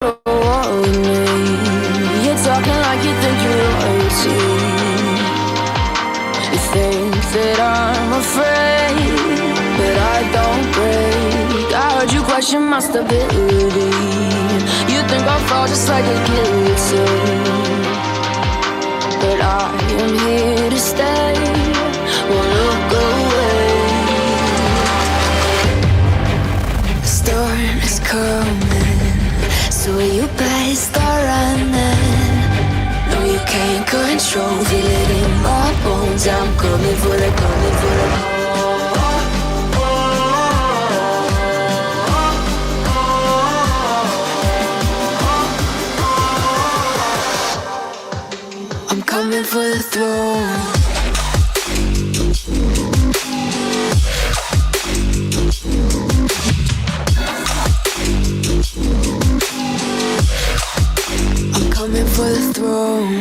You're talking like you think you're royalty. You think that I'm afraid, but I don't break. I heard you question my stability. You think I'll fall just like a guillotine, but I am here to stay. Won't look away. The storm is coming, so you better start running. No, you can't control, feel it in my bones. I'm coming for the, coming for the. I'm coming for the throne. I'm coming for the throne.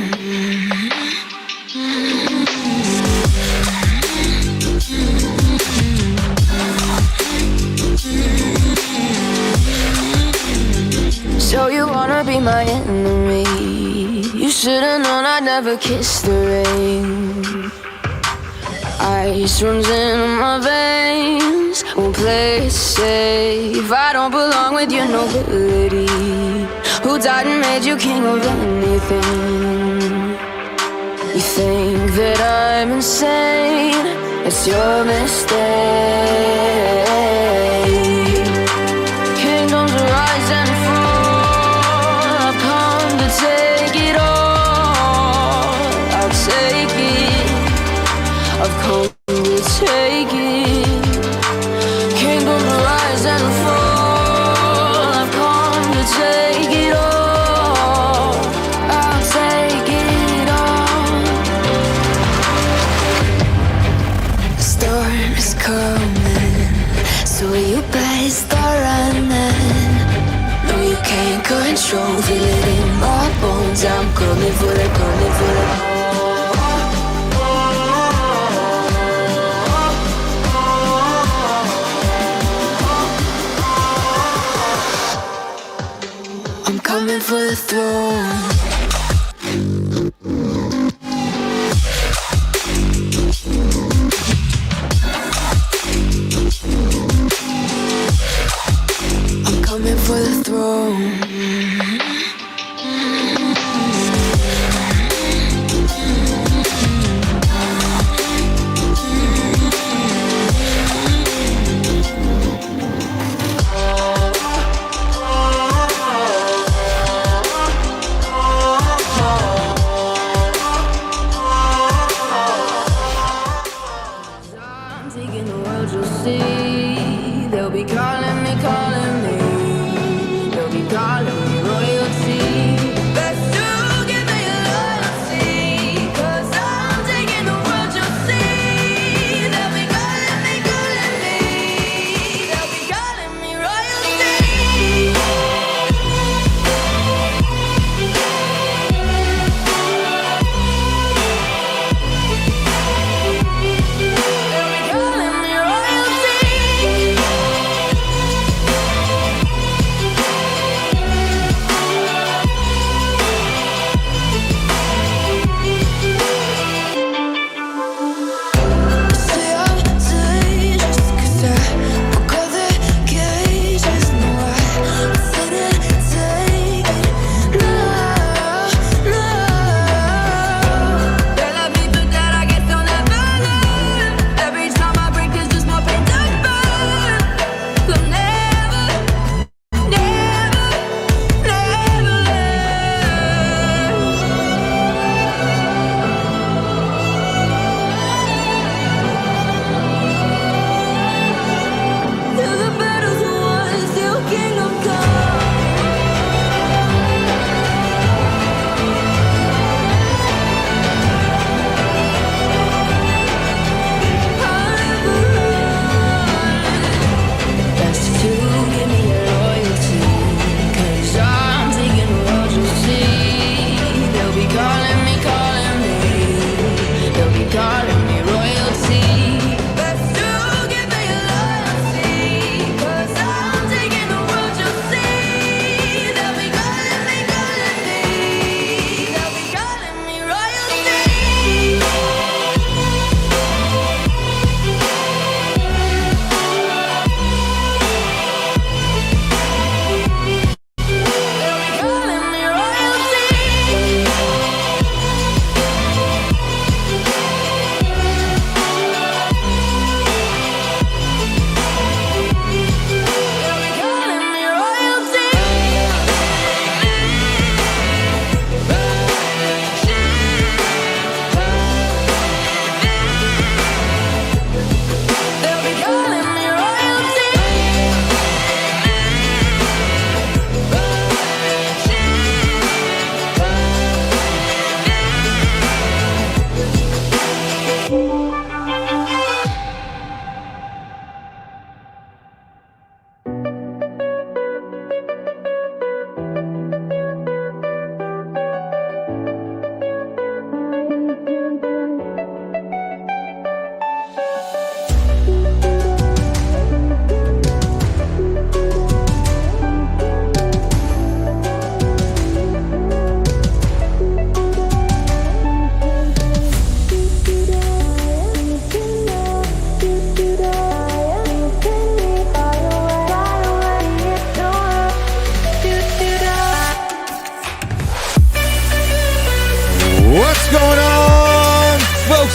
So you wanna be my enemy? You should've known I'd never kiss the rain. Ice runs in my veins, won't play it safe. I don't belong with your nobility. Who died and made you king of anything? You think that I'm insane? It's your mistake. Kingdoms rise and fall, I've come to take it all. I'll take it, I've come to take it. Kingdoms rise and fall, I've come to take it all. I'll take it all. The storm is coming, so you better start running. No, you can't control, feel it in my bones. I'm coming for the, coming for the. I'm coming for the throne. I'm coming for the throne. I'm taking the world, you'll see. They'll be calling me, calling me. They'll be calling me royalty. Best to give me loyalty, 'cause I'm taking the world, you'll see. They'll be calling me, calling me. They'll be calling me royalty. They'll be calling me royalty.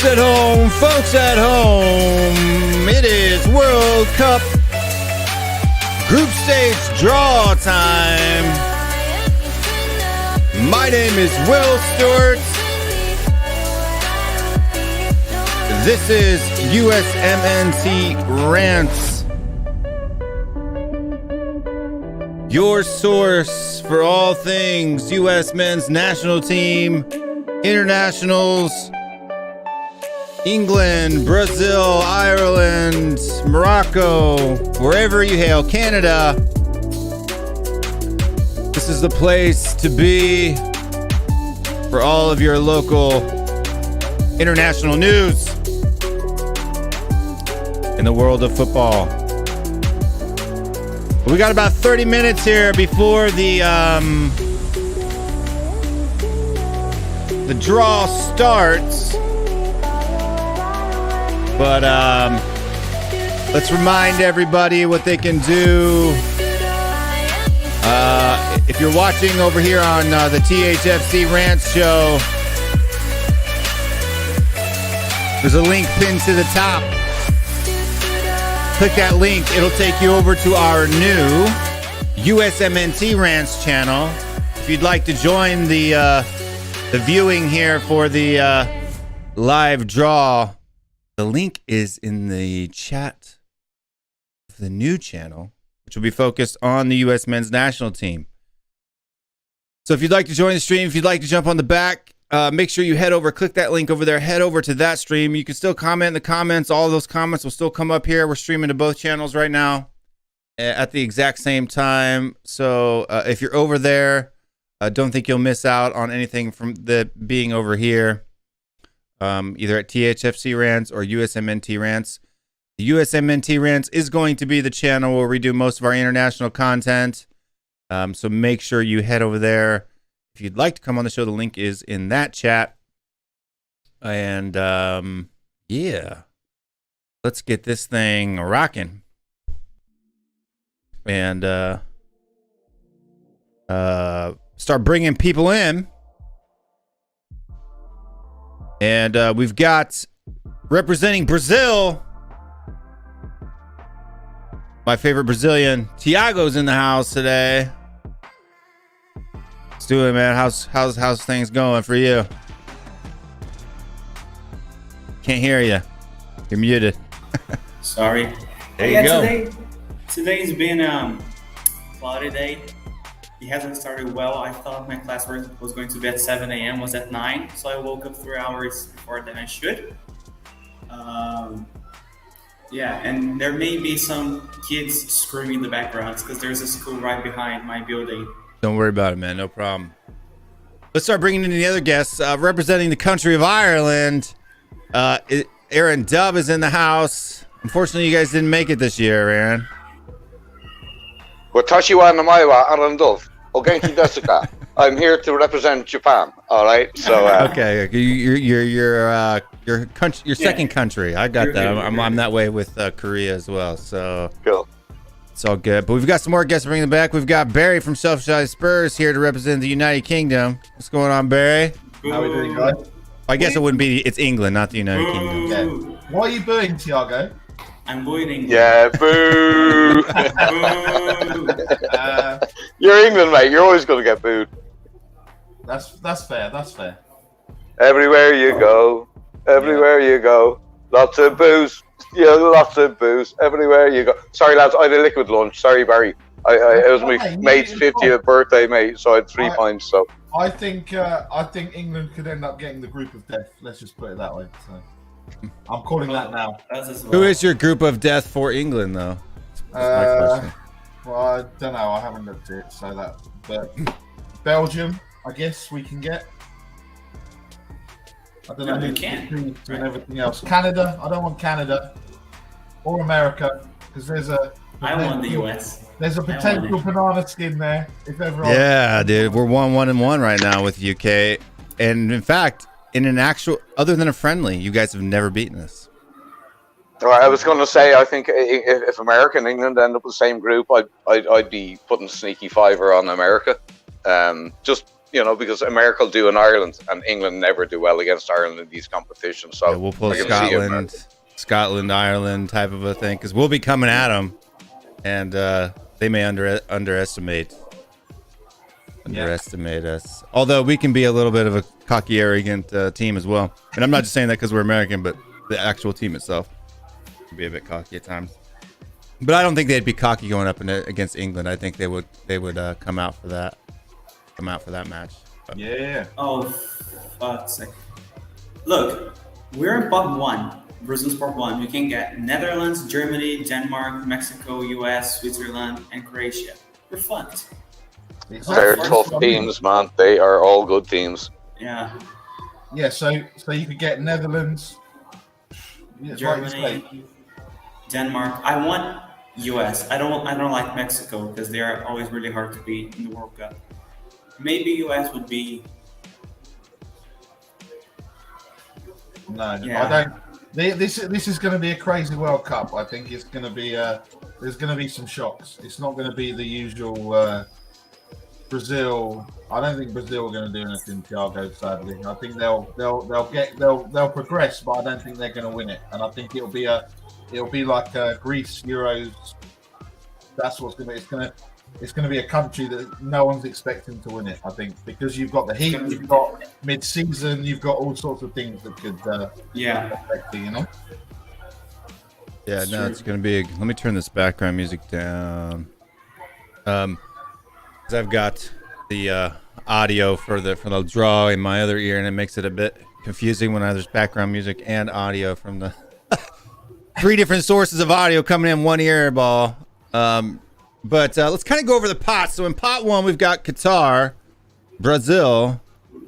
Folks at home, it is World Cup group stage draw time. My name is Will Stewart. This is USMNT Rants, your source for all things U.S. men's national team, internationals, England, Brazil, Ireland, Morocco, wherever you hail, Canada. This is the place to be for all of your local international news in the world of football. We got about 30 minutes here before the draw starts. But let's remind everybody what they can do. If you're watching over here on the THFCRants show, there's a link pinned to the top. Click that link. It'll take you over to our new USMNT Rants channel. If you'd like to join the viewing here for the live draw, the link is in the chat of the new channel, which will be focused on the U.S. men's national team. So if you'd like to join the stream, if you'd like to jump on the back, make sure you head over, click that link over there, head over to that stream. You can still comment in the comments. All of those comments will still come up here. We're streaming to both channels right now at the exact same time. So if you're over there, don't think you'll miss out on anything from the being over here, either at THFC Rants or USMNT Rants. The USMNT Rants is going to be the channel where we do most of our international content. So make sure you head over there. If you'd like to come on the show, the link is in that chat. And yeah, let's get this thing rocking. And start bringing people in. And we've got, representing Brazil, my favorite Brazilian, Thiago's in the house today. Let's do it, man. How's things going for you? Can't hear you. You're muted. Sorry. There you go. Today's been a cloudy day. It hasn't started well. I thought my class was going to be at 7 a.m. was at 9, so I woke up 3 hours before than I should. Yeah, and there may be some kids screaming in the background because there's a school right behind my building. Don't worry about it, man. No problem. Let's start bringing in the other guests. Representing the country of Ireland, Aaron Dub is in the house. Unfortunately, you guys didn't make it this year, Aaron. I'm here to represent Japan. All right, so okay, your second country. I got that. I'm that way with Korea as well. So cool. It's all good. But we've got some more guests to bring them back. We've got Barry from Self-Shine Spurs here to represent the United Kingdom. What's going on, Barry? How are we doing, guys? I guess it wouldn't be. It's England, not the United Kingdom. Okay. Why are you booing, Thiago? I'm booing England. Yeah, boo. You're England, mate. You're always going to get booed. That's fair. That's fair. Everywhere you go, lots of booze. Yeah, lots of booze. Everywhere you go. Sorry, lads, I had a liquid lunch. Sorry, Barry. It was my mate's 50th birthday, mate. So I had 3 pints. So I think England could end up getting the group of death. Let's just put it that way. So I'm calling that now. Who is your group of death for England, though? Well, I don't know. I haven't looked at it, so that. But Belgium, I guess we can get. I don't know who can and everything else. Canada, I don't want Canada or America because there's a. I want the US. There's a potential banana skin there. If ever. Yeah, dude, we're 1-1-1 right now with UK, and in fact, in an actual, other than a friendly, you guys have never beaten us. All right, I was going to say, I think if America and England end up in the same group, I'd be putting sneaky fiver on America. Just you know, because America will do in Ireland, and England never do well against Ireland in these competitions. So Yeah, we'll pull we're gonna see it, Scotland, Ireland type of a thing, because we'll be coming at them, and they may underestimate us. Although we can be a little bit of a cocky, arrogant team as well. And I'm not just saying that because we're American, but the actual team itself can be a bit cocky at times. But I don't think they'd be cocky going up against England. I think they would come out for that match. Yeah. Oh, fuck's sake. Look, we're in pot 1. Brazil's part 1. You can get Netherlands, Germany, Denmark, Mexico, US, Switzerland, and Croatia. We're fucked. They're tough teams, man. They are all good teams. Yeah. Yeah, so you could get Netherlands, Germany, Denmark. I want US. I don't like Mexico because they are always really hard to beat in the World Cup. Maybe US would be. No, Yeah. I don't. This is going to be a crazy World Cup. I think it's going to be there's going to be some shocks. It's not going to be the usual Brazil. I don't think Brazil are going to do anything, Thiago. Sadly, I think they'll progress, but I don't think they're going to win it. And I think it'll be like Greece Euros. That's what's going to be. It's going to be a country that no one's expecting to win it. I think because you've got the heat, you've got mid-season, you've got all sorts of things that could affect you. You know. Yeah, no, it's gonna be. Let me turn this background music down. Because I've got the audio for the draw in my other ear, and it makes it a bit confusing when there's background music and audio from the 3 different sources of audio coming in one ear ball. But let's kind of go over the pots. So in pot 1, we've got Qatar, Brazil,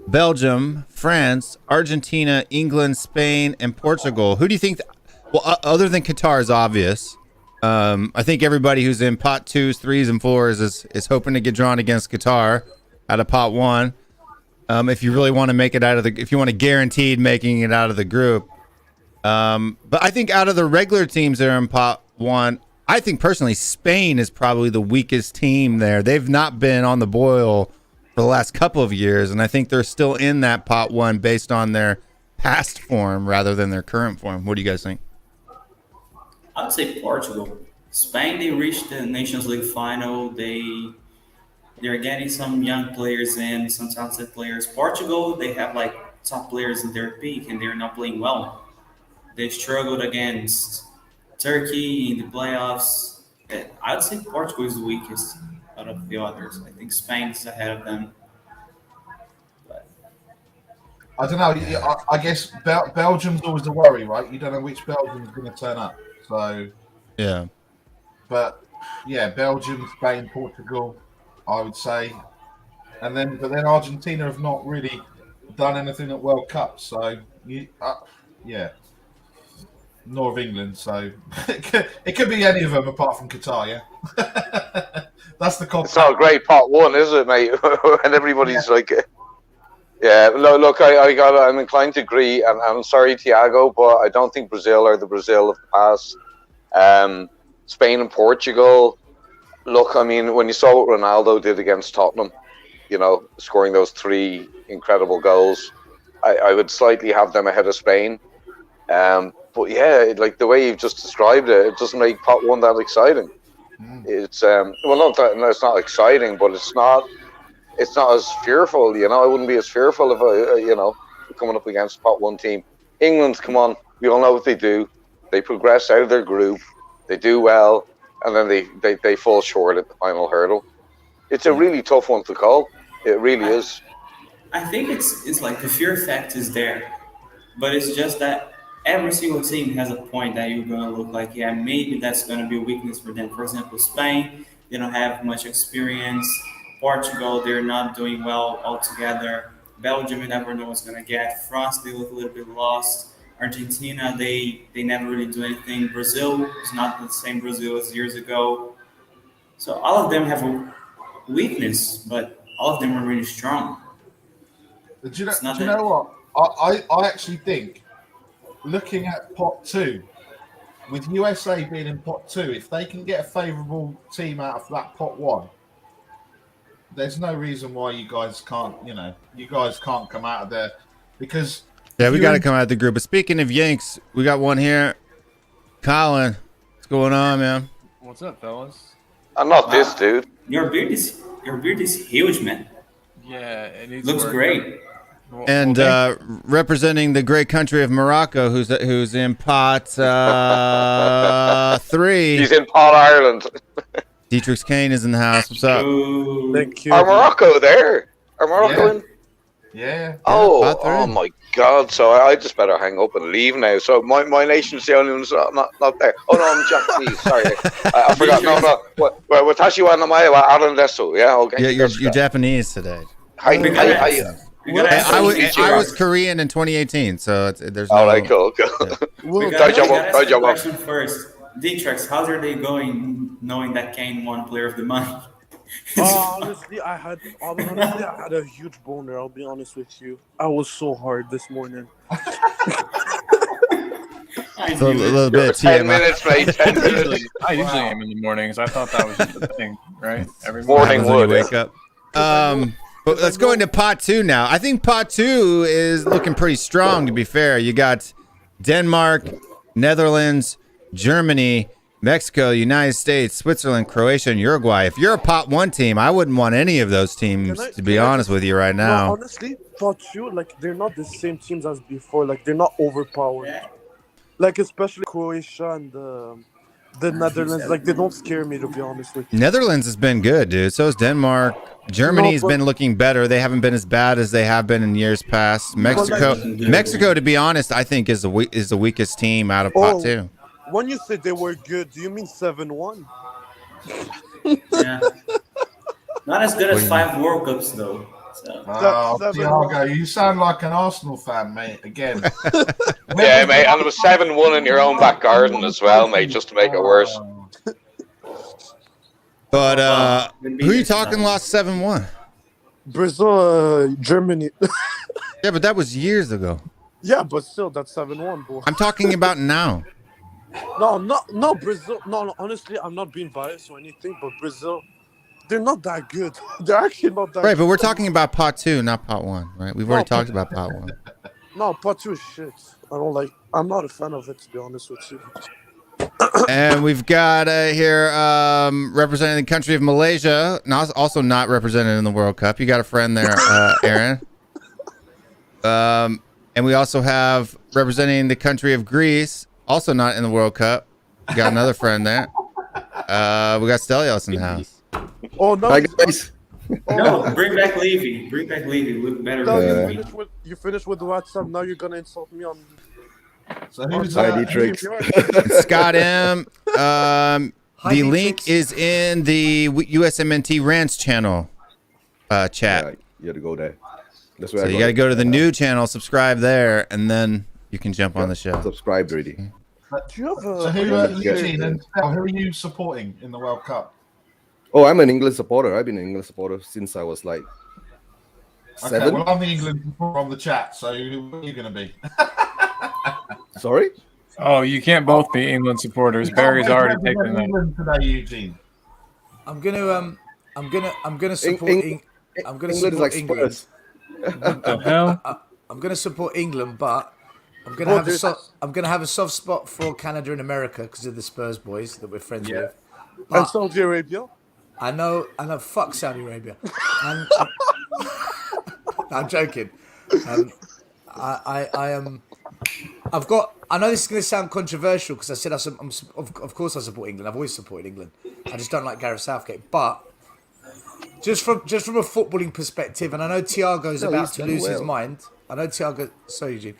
Belgium, France, Argentina, England, Spain, and Portugal. Who do you think? Well, other than Qatar is obvious. I think everybody who's in pot 2s, 3s, and 4s is hoping to get drawn against Qatar out of pot 1. If you really want to make it if you want to guaranteed making it out of the group. But I think out of the regular teams that are in pot 1, I think personally Spain is probably the weakest team there. They've not been on the boil for the last couple of years, and I think they're still in that pot 1 based on their past form rather than their current form. What do you guys think? I would say Portugal. Spain, they reached the Nations League final. They're getting some young players in, some talented players. Portugal, they have like top players in their peak, and they're not playing well. They struggled against Turkey in the playoffs. I would say Portugal is the weakest out of the others. I think Spain is ahead of them. But I don't know. I guess Belgium's always the worry, right? You don't know which Belgium's going to turn up. So yeah, but yeah, Belgium, Spain, Portugal, I would say, but then Argentina have not really done anything at World Cup. So yeah. Nor of England, so it could be any of them apart from Qatar, yeah. That's the It's not a great pot 1, is it, mate? And everybody's like, yeah. Look, I'm inclined to agree, and I'm sorry, Thiago, but I don't think Brazil are the Brazil of the past. Spain and Portugal. Look, I mean, when you saw what Ronaldo did against Tottenham, you know, scoring those 3 incredible goals, I would slightly have them ahead of Spain. But yeah, like the way you've just described it, it doesn't make pot 1 that exciting. It's it's not exciting, but it's not as fearful. You know, I wouldn't be as fearful if coming up against pot 1 team. England, come on, we all know what they do. They progress out of their group, they do well, and then they fall short at the final hurdle. It's a really tough one to call. It really is. I think it's like the fear effect is there, but it's just that every single team has a point that you're going to look like, yeah, maybe that's going to be a weakness for them. For example, Spain, they don't have much experience. Portugal, they're not doing well altogether. Belgium, you never know what's going to get. France, they look a little bit lost. Argentina, they never really do anything. Brazil is not the same Brazil as years ago. So all of them have a weakness, but all of them are really strong. Do you know what? I actually think, looking at pot 2, with USA being in pot 2, if they can get a favourable team out of that pot 1, there's no reason why you guys can't. You guys can't come out of there because. Yeah, we got to come out of the group. But speaking of Yanks, we got one here. Colin, what's going on, man? What's up, fellas? I'm not this dude. Your beard is huge, man. Yeah, it needs Looks work. great. And representing the great country of Morocco, who's in pot 3. He's in Pot Ireland. Dietrich Kane is in the house. What's up? Ooh. Thank you. Are Morocco there? Are Morocco in? Yeah. Pot 3. Oh my God! So I just better hang up and leave now. So my nation's the only one not there. Oh no, I'm Japanese. Sorry, I forgot. No. Watashi wa namae wa arandesu. Yeah, okay. Yeah, you're Japanese today. Hi. I was Korean in 2018, so there's no. All right, cool. We gotta ask the question first. Dietrich, how's your day going knowing that Kane won Player of the Month? Honestly, I had a huge boner. I'll be honest with you. I was so hard this morning. It's a little bit 10 TMI. minutes, mate. 10 minutes. I usually am in the mornings. I thought that was just a thing, right? Every Morning Happens when you wood. wake up. But let's go into pot 2 now. I think pot 2 is looking pretty strong, to be fair. You got Denmark, Netherlands, Germany, Mexico, United States, Switzerland, Croatia, and Uruguay. If you're a pot 1 team, I wouldn't want any of those teams, to be honest with you right now. No, honestly, pot 2, like, they're not the same teams as before. Like, they're not overpowered. Like, especially Croatia and the Netherlands. Like, they don't scare me, to be honest with you. Netherlands has been good, dude. So has Denmark. Germany's been looking better. They haven't been as bad as they have been in years past. Mexico, to be honest, I think is the weakest team out of pot 2. When you say they were good, do you mean 7-1? Yeah. Not as good as 5 World Cups, though. So. Thiago, you sound like an Arsenal fan, mate. Again. Yeah, mate, and it was 7-1 in your own back garden as well, mate, just to make it worse. But who are you talking lost 7-1? Brazil, Germany. Yeah, but that was years ago. Yeah, but still, that's 7-1, bro. I'm talking about now. No, Brazil. No, honestly, I'm not being biased or anything, but Brazil, they're not that good. They're actually not that Right, good. but we're talking about pot 2, not pot 1, right? We've already talked about pot 1. No, pot 2 is shit. I'm not a fan of it, to be honest with you. And we've got here representing the country of Malaysia, also not represented in the World Cup. You got a friend there, Aaron. And we also have representing the country of Greece, also not in the World Cup. You got another friend there. We got Stelios in the house. Oh, no. Hi, guys. No, bring back Levy. Bring back Levy. Look better. No, than you finished with the WhatsApp. Now you're going to insult me on... So who's Hi, Dietrich. Scott M. The link is in the USMNT Rants channel chat. Yeah, you have to go there. That's where So you got to go to the new channel, subscribe there, and then you can jump on the show. Subscribe already. Do you have So Eugene and Stel, who are you supporting in the World Cup? Oh, I'm an England supporter. I've been an England supporter since I was like 7. Okay, well, I'm the England supporter on the chat, so who are you going to be? Sorry? Oh, you can't both be England supporters. Barry's already taken that. England today, Eugene. I'm gonna support. I'm gonna England is support like England. Spurs. What the hell? I'm gonna support England, but I'm gonna have a soft spot for Canada and America because of the Spurs boys that we're friends with. And Saudi Arabia? I know. Fuck Saudi Arabia. And, I'm joking. I am. I know this is going to sound controversial because I said of course I support England. I've always supported England. I just don't like Gareth Southgate. But just from a footballing perspective, and I know Thiago's about to lose his mind. I know Thiago. Sorry, Eugene.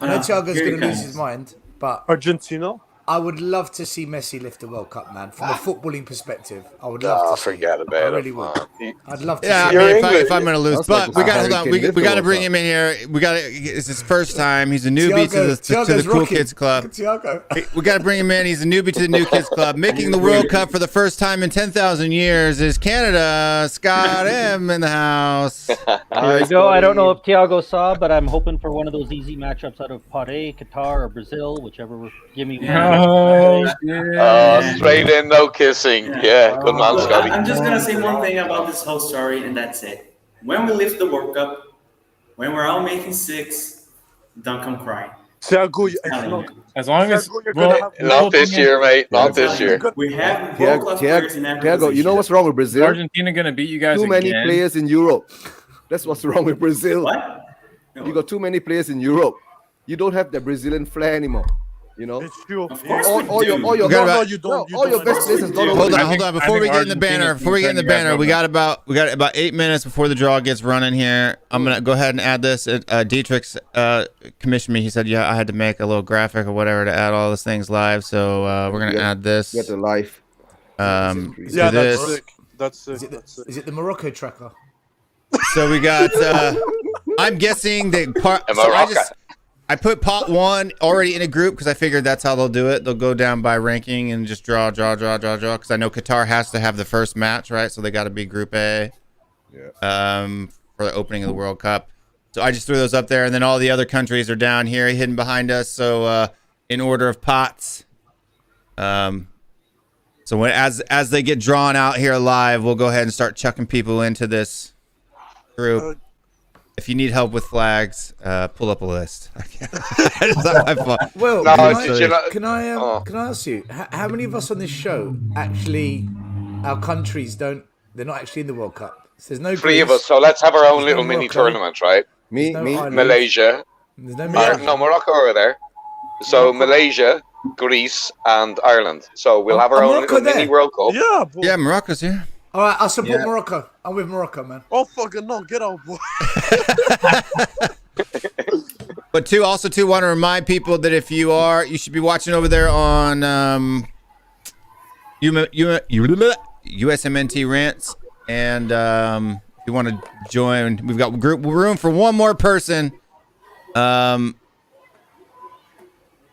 I know Thiago's going to lose his mind, but Argentina? I would love to see Messi lift the World Cup, man. From a footballing perspective, I would love to see forget it. about I really it, would. man. I'd love to Yeah, see I it. mean, if I'm going to lose, That's but like we got hold on. Harry We Kane got to lift bring the him in here. It's his first time. He's a newbie to the Thiago's Cool rocking. Kids Club. Thiago. We got to bring him in. He's a newbie to the New Kids Club. Making the World Cup for the first time in 10,000 years is Canada. Scott M in the house. There you go. I don't know if Thiago saw, but I'm hoping for one of those easy matchups out of Pot A, Qatar, or Brazil, whichever. Give me one. Straight in, no kissing. Yeah, good man, Look, Scotty. I'm just gonna say one thing about this whole story, and that's it. When we lift the World Cup, when we're all making six, don't come crying. Thiago, it's Telling not. you. As long as Thiago, you're gonna have Not this year, mate. Not this year. We have world-class players in every Thiago, you know position. what's wrong with is Brazil? Argentina gonna beat you guys Too many again? players in Europe. That's what's wrong with Brazil. What? You got too many players in Europe. You don't have the Brazilian flair anymore. You know, It's true. Of course all we your do. all your We got no, about- you don't. all your best players is not over Hold there. on, hold on. Before we get in the banner, we got about 8 minutes before the draw gets running here. I'm gonna go ahead and add this. Dietrich's commissioned me. He said, "Yeah, I had to make a little graphic or whatever to add all those things live." So we're gonna add this. Get the life. Yeah, to that's this. sick. That's sick. Is it That's sick. is it the Morocco tracker? So we got. I'm guessing that part. Am So I rocking? I put pot one already in a group because I figured that's how they'll do it. They'll go down by ranking and just draw. Because I know Qatar has to have the first match, right? So they got to be Group A. For the opening of the World Cup. So I just threw those up there, and then all the other countries are down here, hidden behind us. So in order of pots. So when as they get drawn out here live, we'll go ahead and start chucking people into this group. If you need help with flags, pull up a list. It's not my fault. Well, No, can I ask you, how many of us on this show actually, our countries they're not actually in the World Cup? So there's no Three of Greece, us, so let's have our own There's no little mini Morocco. tournament, right? Me, no me. Ireland, Malaysia. there's no No, Morocco are there. So Malaysia, Greece, and Ireland. So we'll have our own Morocco little mini there? World Cup. Yeah, boy. Yeah, Morocco's here. All right, I'll support Morocco. I'm with Morocco, man. Oh fucking no, get out, boy. But want to remind people that if you should be watching over there on USMNT Rants, and if you want to join, we've got room for one more person, and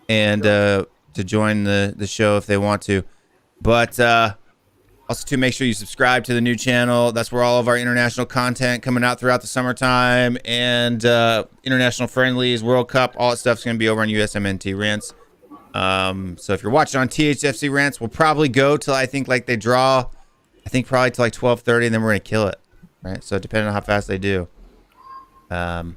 to join the show if they want to, but also to make sure you subscribe to the new channel. That's where all of our international content coming out throughout the summertime, and international friendlies, World Cup, all that stuff's going to be over on USMNT Rants. So if you're watching on THFC Rants, we'll probably go till I think like they draw, I think probably till like 12:30, and then we're going to kill it, right? So depending on how fast they do. You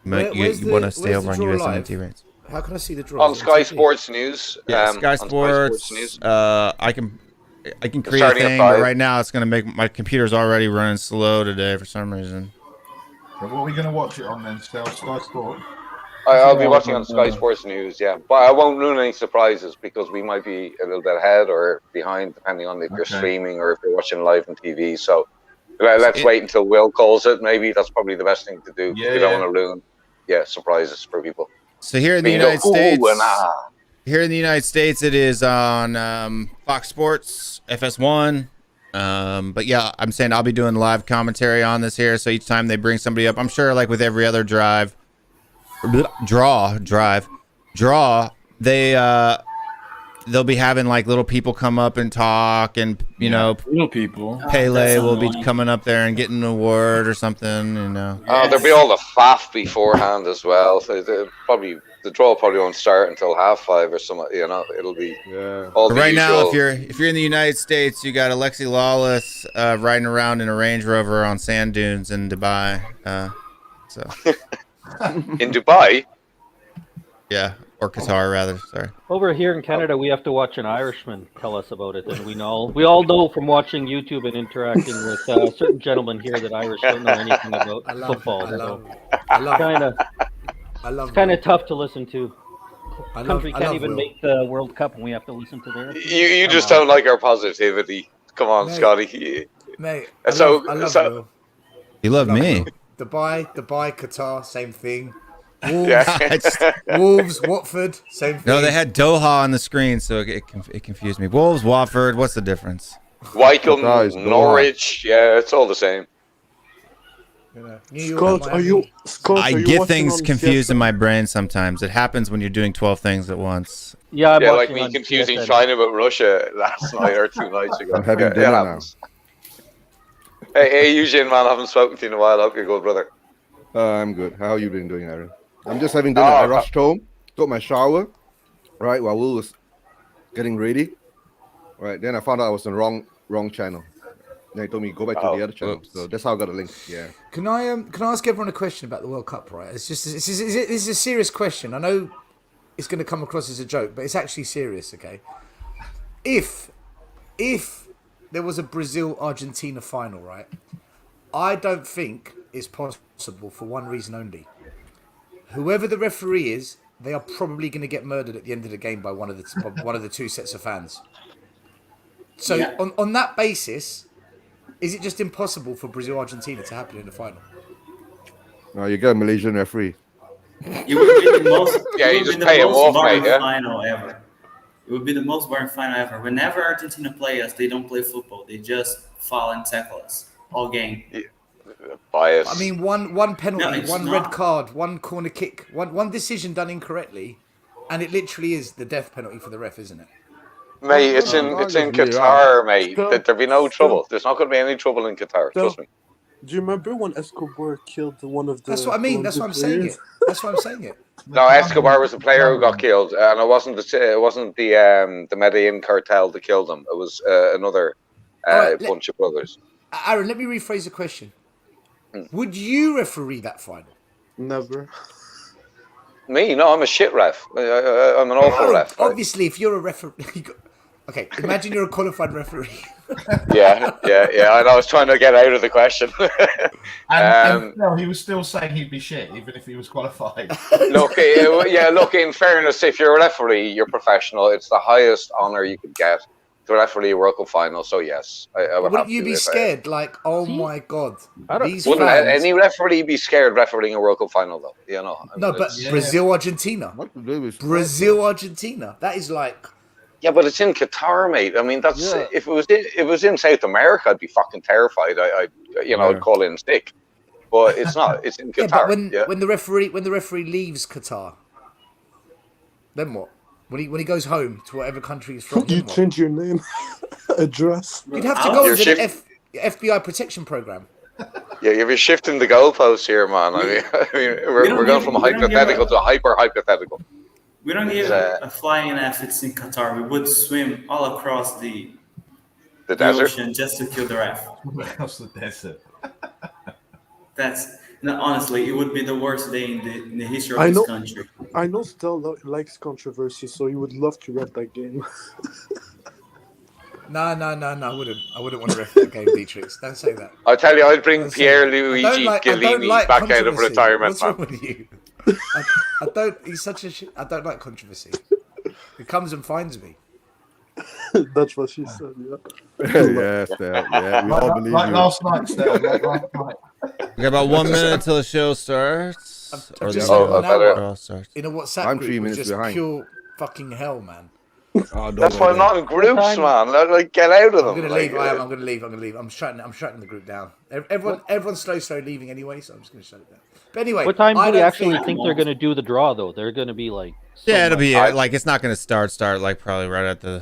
want to stay over on USMNT Rants. How can I see the draw? On Sky Sports News. Yeah, Sky on Sports. News. I can create a Starting at thing, but 5. right now it's gonna make my computer's already running slow today for some reason. What are we going to watch it on then? Sky Sport? I'll be watching on Sky Sports News, yeah. But I won't ruin any surprises because we might be a little bit ahead or behind, depending on if you're streaming or if you're watching live on TV. So let's wait until Will calls it. Maybe that's probably the best thing to do. Yeah, you don't want to ruin, surprises for people. So here in the United States, it is on Fox Sports, FS1. But yeah, I'm saying I'll be doing live commentary on this here. So each time they bring somebody up, I'm sure like with every other draw, they'll be having like little people come up and talk, and little people. Pele will be coming up there and getting an award or something, There'll be all the faff beforehand as well. So the draw probably won't start until 5:30 or something. It'll be all the Right now, usual. if you're in the United States, you got Alexi Lawless riding around in a Range Rover on sand dunes in Dubai. In Dubai. Yeah, or Qatar rather. Sorry. Over here in Canada, we have to watch an Irishman tell us about it, and we all know from watching YouTube and interacting with certain gentlemen here that Irish don't know anything about football. It's kind of tough to listen to. Country can't even make the World Cup, and we have to listen to their. You just don't like our positivity. Come on, Mate. Scotty. Mate, I love Will. You love me. Dubai, Qatar, same thing. Wolves, Watford, same thing. No, they had Doha on the screen, so it confused me. Wolves, Watford, what's the difference? Wycombe, Norwich, it's all the same. Scott, are you I get watching things on confused CSN? in my brain sometimes. It happens when you're doing 12 things at once. Yeah, I'm like watching me on confusing CSN. China with Russia last night or 2 nights ago. I'm having It dinner now. happens. Hey, Eugene, man, I haven't spoken to you in a while. I hope you're good, brother. I'm good. How you been doing, Aaron? I'm just having dinner. I rushed home, took my shower, right, while Will was getting ready. Right, then I found out I was on the wrong channel. Then he told me go back to the other channel. Oops. So that's how I got the link. Yeah. Can I ask everyone a question about the World Cup? Right, this is a serious question. I know it's going to come across as a joke, but it's actually serious. Okay, if there was a Brazil-Argentina final, right, I don't think it's possible for one reason only. Whoever the referee is, they are probably going to get murdered at the end of the game by one of the two sets of fans. So on that basis, is it just impossible for Brazil-Argentina to happen in the final? No, you got a Malaysian referee. It would be the most. Yeah, it you would just be pay the him most off, boring mate, yeah? final ever. It would be the most boring final ever. Whenever Argentina play us, they don't play football. They just foul and tackle us all game. Bias. I mean, one penalty, it's one not. red card, one corner kick, one decision done incorrectly, and it literally is the death penalty for the ref, isn't it? Mate, it's in Qatar, mate. There'll be no trouble. There's not going to be any trouble in Qatar. Trust me. Do you remember when Escobar killed one of the? That's what I mean. That's why I'm saying it. That's why I'm saying it. No, Escobar was the player who got killed, and it wasn't the Medellin cartel that killed him. It was another bunch of brothers. Aaron, let me rephrase the question. Would you referee that final? Never. Me? No, I'm a shit ref. I'm an awful ref. Obviously, if you're a referee... Okay, imagine you're a qualified referee. Yeah. I know. I was trying to get out of the question. And no, he was still saying he'd be shit, even if he was qualified. Look, in fairness, if you're a referee, you're professional. It's the highest honour you could get to referee a World Cup final. So yes, I would. Wouldn't you be scared? Like, oh my god, these wouldn't fans... any referee be scared refereeing a World Cup final though? You know. No, but Brazil-Argentina. Brazil-Argentina. That is like... Yeah, but it's in Qatar, mate. I mean, that's if it was in South America, I'd be fucking terrified. I'd call in sick. But it's not. It's in Qatar. But when the referee leaves Qatar, then what? When he goes home to whatever country he's from, You change your name, address. You'd have to go into the FBI protection program. Yeah, you're shifting the goalposts here, man. I mean, we're going from a hypothetical to a hyper-hypothetical. We don't give a flying F. It's in Qatar. We would swim all across the desert ocean just to kill the ref. Across the desert. Honestly, it would be the worst day in the history of this country. I know Stel likes controversy, so he would love to ref that game. No, I wouldn't want to ref that game, Dietrich. Don't say that. I tell you, I'd bring Pierluigi Chiellini back out of retirement. What's wrong with you? I don't. He's such a shit. I don't like controversy. He comes and finds me. That's what she said. Yeah. Yeah. We all believe like you. last night, Stel. Like last night. We got about 1 minute until the show starts. I'm just starts. in a WhatsApp I'm group. 3 minutes just behind. pure fucking hell, man. That's why I'm not in groups, man. Like, get out of them. I'm gonna leave. I'm gonna leave. I'm shutting the group down. Everyone's slow leaving anyway, so I'm just gonna shut it down. But anyway, What time do you actually think they're going to do the draw, though? They're going to be like... It'll be like it's not going to start like probably right at the.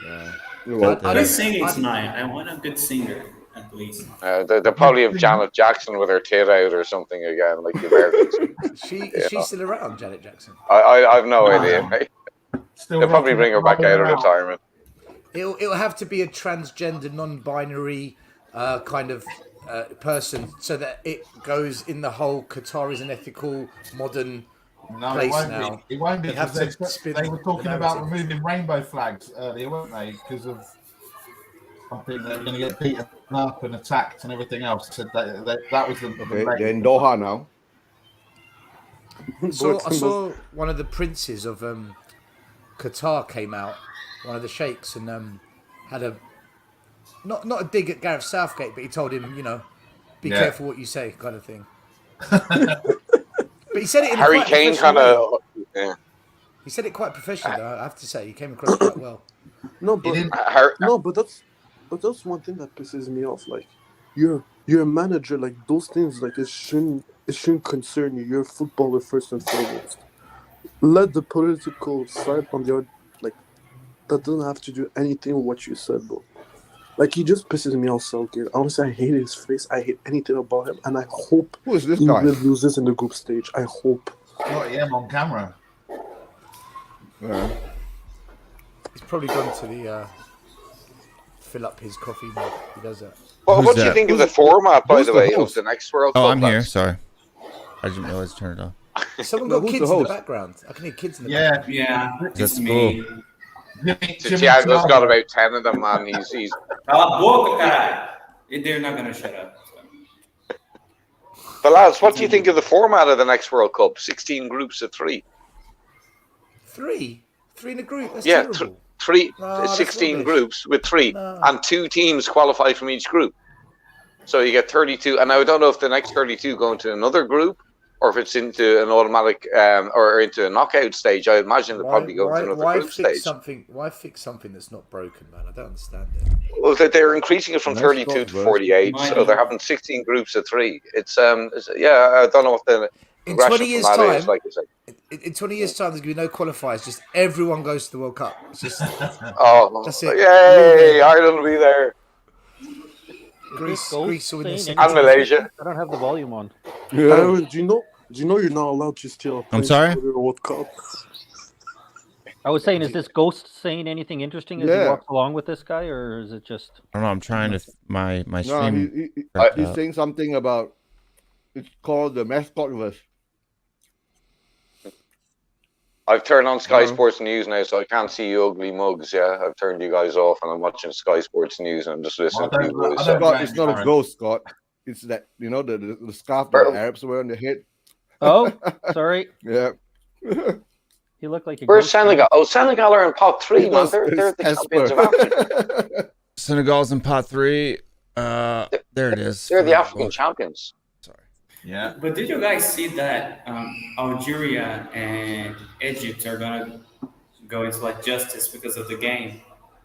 I don't sing tonight. I want a good singer at least. They'll probably have Janet Jackson with her tit out or something again, like the Americans. She's still around, Janet Jackson. I've no idea, mate. They'll probably bring her back out of retirement. It'll have to be a transgender, non-binary kind of person, so that it goes in the whole Qatar is an ethical, modern place now. It won't be because they were talking about removing rainbow flags earlier, weren't they? Because of something they were going to get beaten up and attacked and everything else. So that was the They're in Doha now. I saw one of the princes of Qatar came out, one of the sheikhs, and had a not a dig at Gareth Southgate, but he told him, be careful what you say, kind of thing. But he said it in Harry Kane kind of. Yeah. He said it quite professionally, though, I have to say. He came across quite well. But that's one thing that pisses me off. Like, you're a manager. Like, those things, like, it shouldn't concern you. You're a footballer first and foremost. Let the political side on the other, like, that doesn't have to do anything with what you said, bro. Like, he just pisses me off so good. Honestly, I hate his face. I hate anything about him, and I hope Who is this he guy? will lose this in the group stage. I hope. Got him on camera. Yeah. He's probably gone to the fill up his coffee mug. He does that. Well, what do you think of the format, by the way, of the next World Cup? Oh, I'm here. Sorry, I didn't realize to turn it off. Someone got kids in the background. I can hear kids in the background. Yeah, That's it's me. Thiago's got about 10 of them, man. He's. Cala a boca, caralho. They're not gonna shut up. So. But lads, what do you think of the format of the next World Cup? 16 groups of 3. 3 in a group. That's Yeah, terrible. 16 groups with 3, and 2 teams qualify from each group. So you get 32, and I don't know if the next 32 go into another group, or if it's into an automatic or into a knockout stage. I imagine they'll probably go into another group stage. Why fix something that's not broken, man? I don't understand it. Well, they're increasing it from 32 to 48, so they're having 16 groups of 3. It's I don't know what the in 20 years' time, is, like I said. In 20 years' time, there's going to be no qualifiers. Just everyone goes to the World Cup. It's just, that's it. Yay! Ireland will be there. Greece will win the and Malaysia. I don't have the volume on. Aaron, do you know you're not allowed to steal? I'm sorry? The World Cup. I was saying, is this Ghost saying anything interesting as he walks along with this guy, or is it just? I don't know. I'm trying to my stream. He's saying something about. It's called the mascot verse. I've turned on Sky Sports News now, so I can't see you ugly mugs. Yeah, I've turned you guys off, and I'm watching Sky Sports News, and I'm just listening to you boys. It's not a ghost, Scott. It's that the scarf that the Arabs wear on their head. Oh, sorry. Yeah. You look like a. Where's Senegal? Oh, Senegal are in pot 3, man. They're the champions of Africa. Senegal's in pot 3. There it is. They're the African champions. Sorry. Yeah. But did you guys see that Algeria and Egypt are gonna go into like justice because of the game?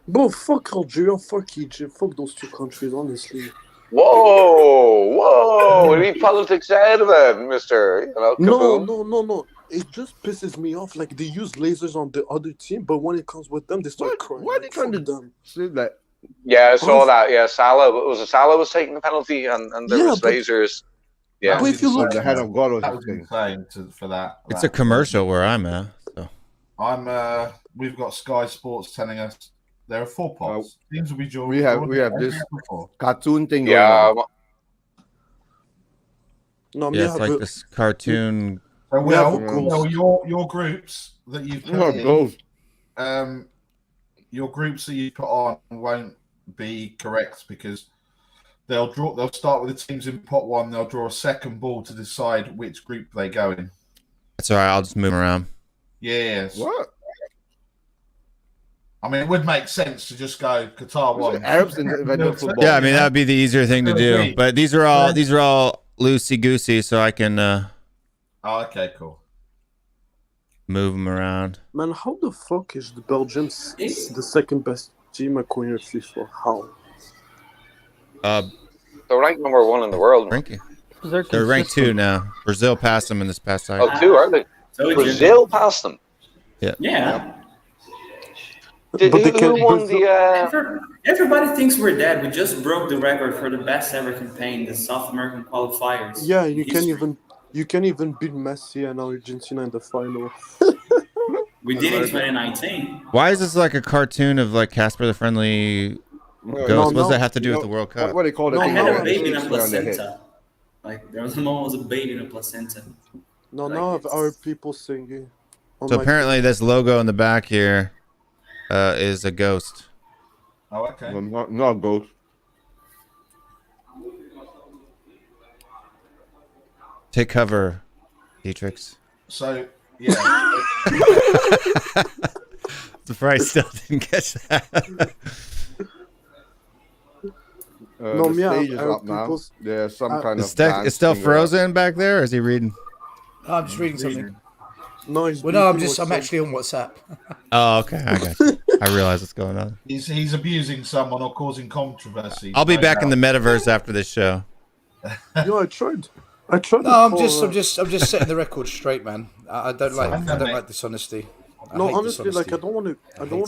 Bro, fuck Algeria, fuck Egypt, fuck those 2 countries, honestly. Whoa! Leave politics out of it, Mister. No. It just pisses me off. Like, they use lasers on the other team, but when it comes with them, they start crying. Why are they trying to do that? Yeah, I saw that. Yeah, Salah was taking the penalty, and there was lasers. Yeah, but if you look, the head of God that was insane for that. It's a commercial where I'm at. So. We've got Sky Sports telling us there are 4 pots. Teams will be joined. We have this cartoon thing. Yeah. It's like this cartoon. Your groups that you've put in, your groups that you put on won't be correct because they'll start with the teams in pot 1. They'll draw a second ball to decide which group they go in. That's all right. I'll just move around. Yes. What? I mean, it would make sense to just go Qatar 1. Arabs in football. Yeah, I mean that would be the easier thing to do. But these are all loosey goosey, so I can. Oh, okay, cool. Move them around. Man, how the fuck is the Belgians the second best team according to FIFA? How? They're ranked number 1 in the world. Thank you. They're ranked 2 now. Brazil passed them in this past time. Oh, 2, are they? Brazil passed them. Yeah. Who won the? Everybody thinks we're dead. We just broke the record for the best ever campaign, the South American qualifiers. Yeah, you can't even beat Messi and Argentina in the final. We did in 2019. Why is this like a cartoon of like Casper the Friendly Ghost? What does that have to do with the World Cup? What do they call it? I had a baby in a placenta. Like there was a moment was a baby in a placenta. No, now our people singing. So apparently, this logo in the back here is a ghost. Oh, okay. Well, not a ghost. Take cover, Dietrich. So, yeah. Surprised I still didn't catch that. The stage is up now. There's some kind of. It's still frozen back there, or is he reading? I'm just reading something. No, I'm actually on WhatsApp. Oh, okay. I got you. I realize what's going on. He's abusing someone or causing controversy. I'll be back in the metaverse after this show. No, I tried. No, I'm just setting the record straight, man. I don't like dishonesty. No, honestly, like I don't want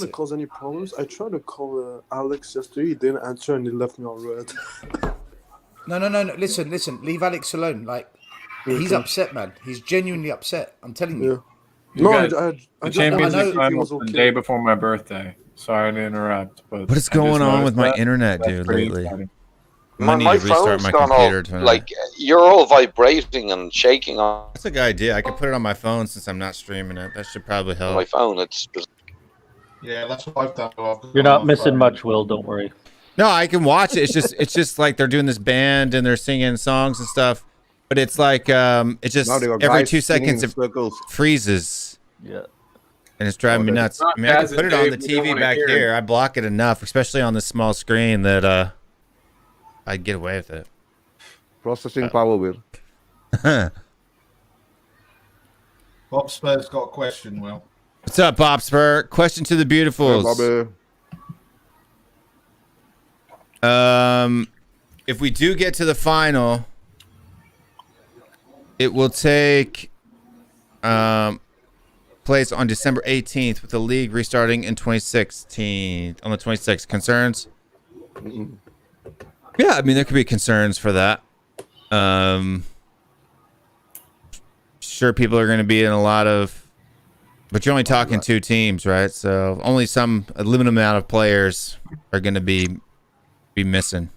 to cause any problems. I tried to call Alex yesterday. He didn't answer, and he left me on red. No. Listen. Leave Alex alone. Like he's upset, man. He's genuinely upset. I'm telling you. No, the Champions League final was the day before my birthday, Sorry to interrupt, but What is going on with my internet, dude, lately? Exciting. I need to restart my computer tonight. Like you're all vibrating and shaking on. That's a good idea. I could put it on my phone since I'm not streaming it. That should probably help. My phone, it's. Yeah, that's what I've done. You're not missing much, Will. Don't worry. No, I can watch it. It's just like they're doing this band and they're singing songs and stuff. But it's like it just every 2 seconds it freezes. Yeah. And it's driving me nuts. I mean, I can put it on the TV back here. I block it enough, especially on this small screen, that I'd get away with it. Processing power, Will. Bob Spur's got a question, Will. What's up, Bob Spur? Question to the beautifuls. If we do get to the final, it will take place on December 18th with the league restarting in 2016 on the 26th. Concerns? Yeah, I mean there could be concerns for that. Sure, people are going to be in a lot of, but you're only talking 2 teams, right? So only a limited amount of players are going to be missing.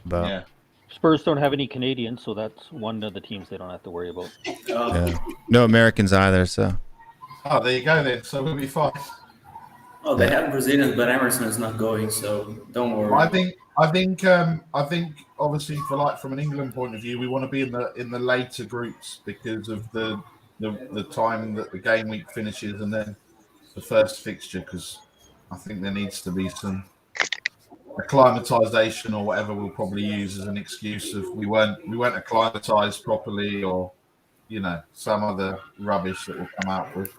But Yeah. Spurs don't have any Canadians, so that's one of the teams they don't have to worry about. yeah. No Americans either. So Oh, there you go then. So we'll be fine. Oh, they have Brazilians, but Emerson is not going, so don't worry. I think obviously from an England point of view, we want to be in the later groups because of the time that the game week finishes and then the first fixture. Because I think there needs to be some acclimatization or whatever we'll probably use as an excuse of we weren't acclimatized properly, or some other rubbish that we'll come out with.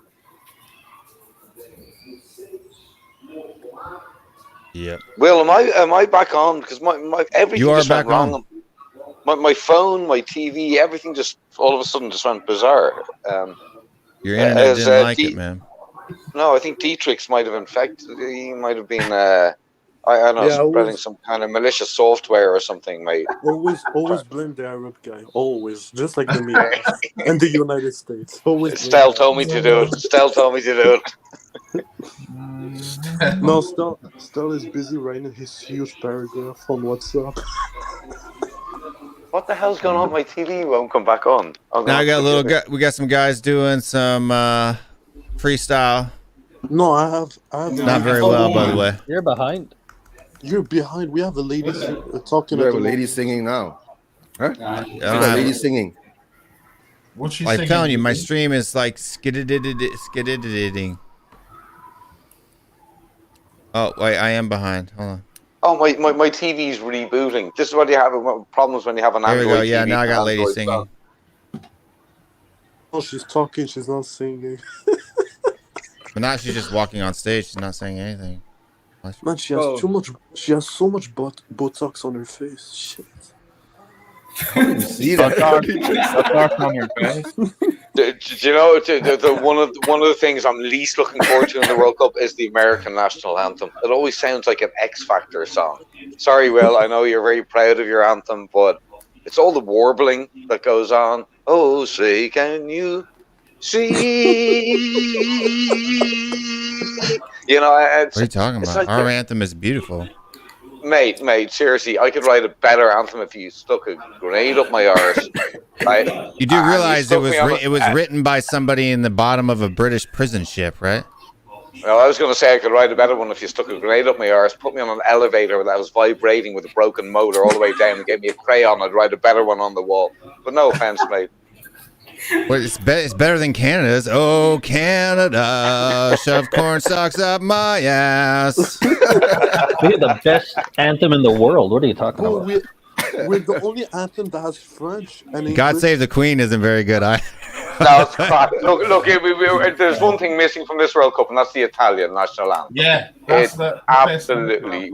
yeah. Will, am I back on? Because my everything You are just went back wrong. My phone, my TV, everything just all of a sudden just went bizarre. Your internet didn't like it, man. No, I think Dietrich's might have infected. He might have been. I don't know, spreading some kind of malicious software or something, mate. Always blame the Arab guy. Always, just like the media and the United States. Always. Stell told me to do it. Stell told me to do it. No, Stell is busy writing his huge paragraph on WhatsApp. What the hell's going on? My TV won't come back on. Now I got we got some guys doing some freestyle. No, I have. Not very well, by the way. You're behind. You're behind. We have a lady talking. We have a lady singing now. Huh? We have a lady singing. What's she I'm singing? telling you, my stream is like skidding. Oh wait, I am behind. Hold on. Oh, my TV's rebooting. This is what you have problems when you have an There we Android go. Yeah, TV now I got and lady Android singing. phone. Oh, she's talking. She's not singing. But now she's just walking on stage. She's not saying anything. Man, she has too much. She has so much Botox on her face. Shit. See that? Botox on your face. Do you know one of the things I'm least looking forward to in the World Cup is the American national anthem. It always sounds like an X Factor song. Sorry, Will, I know you're very proud of your anthem, but it's all the warbling that goes on. Oh, say, can you see? What What are you talking about? like Our anthem is beautiful. Mate, seriously, I could write a better anthem if you stuck a grenade up my arse. Right? You do realize it was it was written by somebody in the bottom of a British prison ship, right? Well, I was going to say I could write a better one if you stuck a grenade up my arse, put me on an elevator that was vibrating with a broken motor all the way down and gave me a crayon. I'd write a better one on the wall. But no offense, mate. Well, it's better than Canada's. Oh, Canada, shove corn stalks up my ass. We have the best anthem in the world. What are you talking Bro, about? we're the only anthem that has French and English. God Save the Queen isn't very good. No, it's crap. Look, there's one thing missing from this World Cup, and that's the Italian national anthem. Yeah, that's It's the absolutely.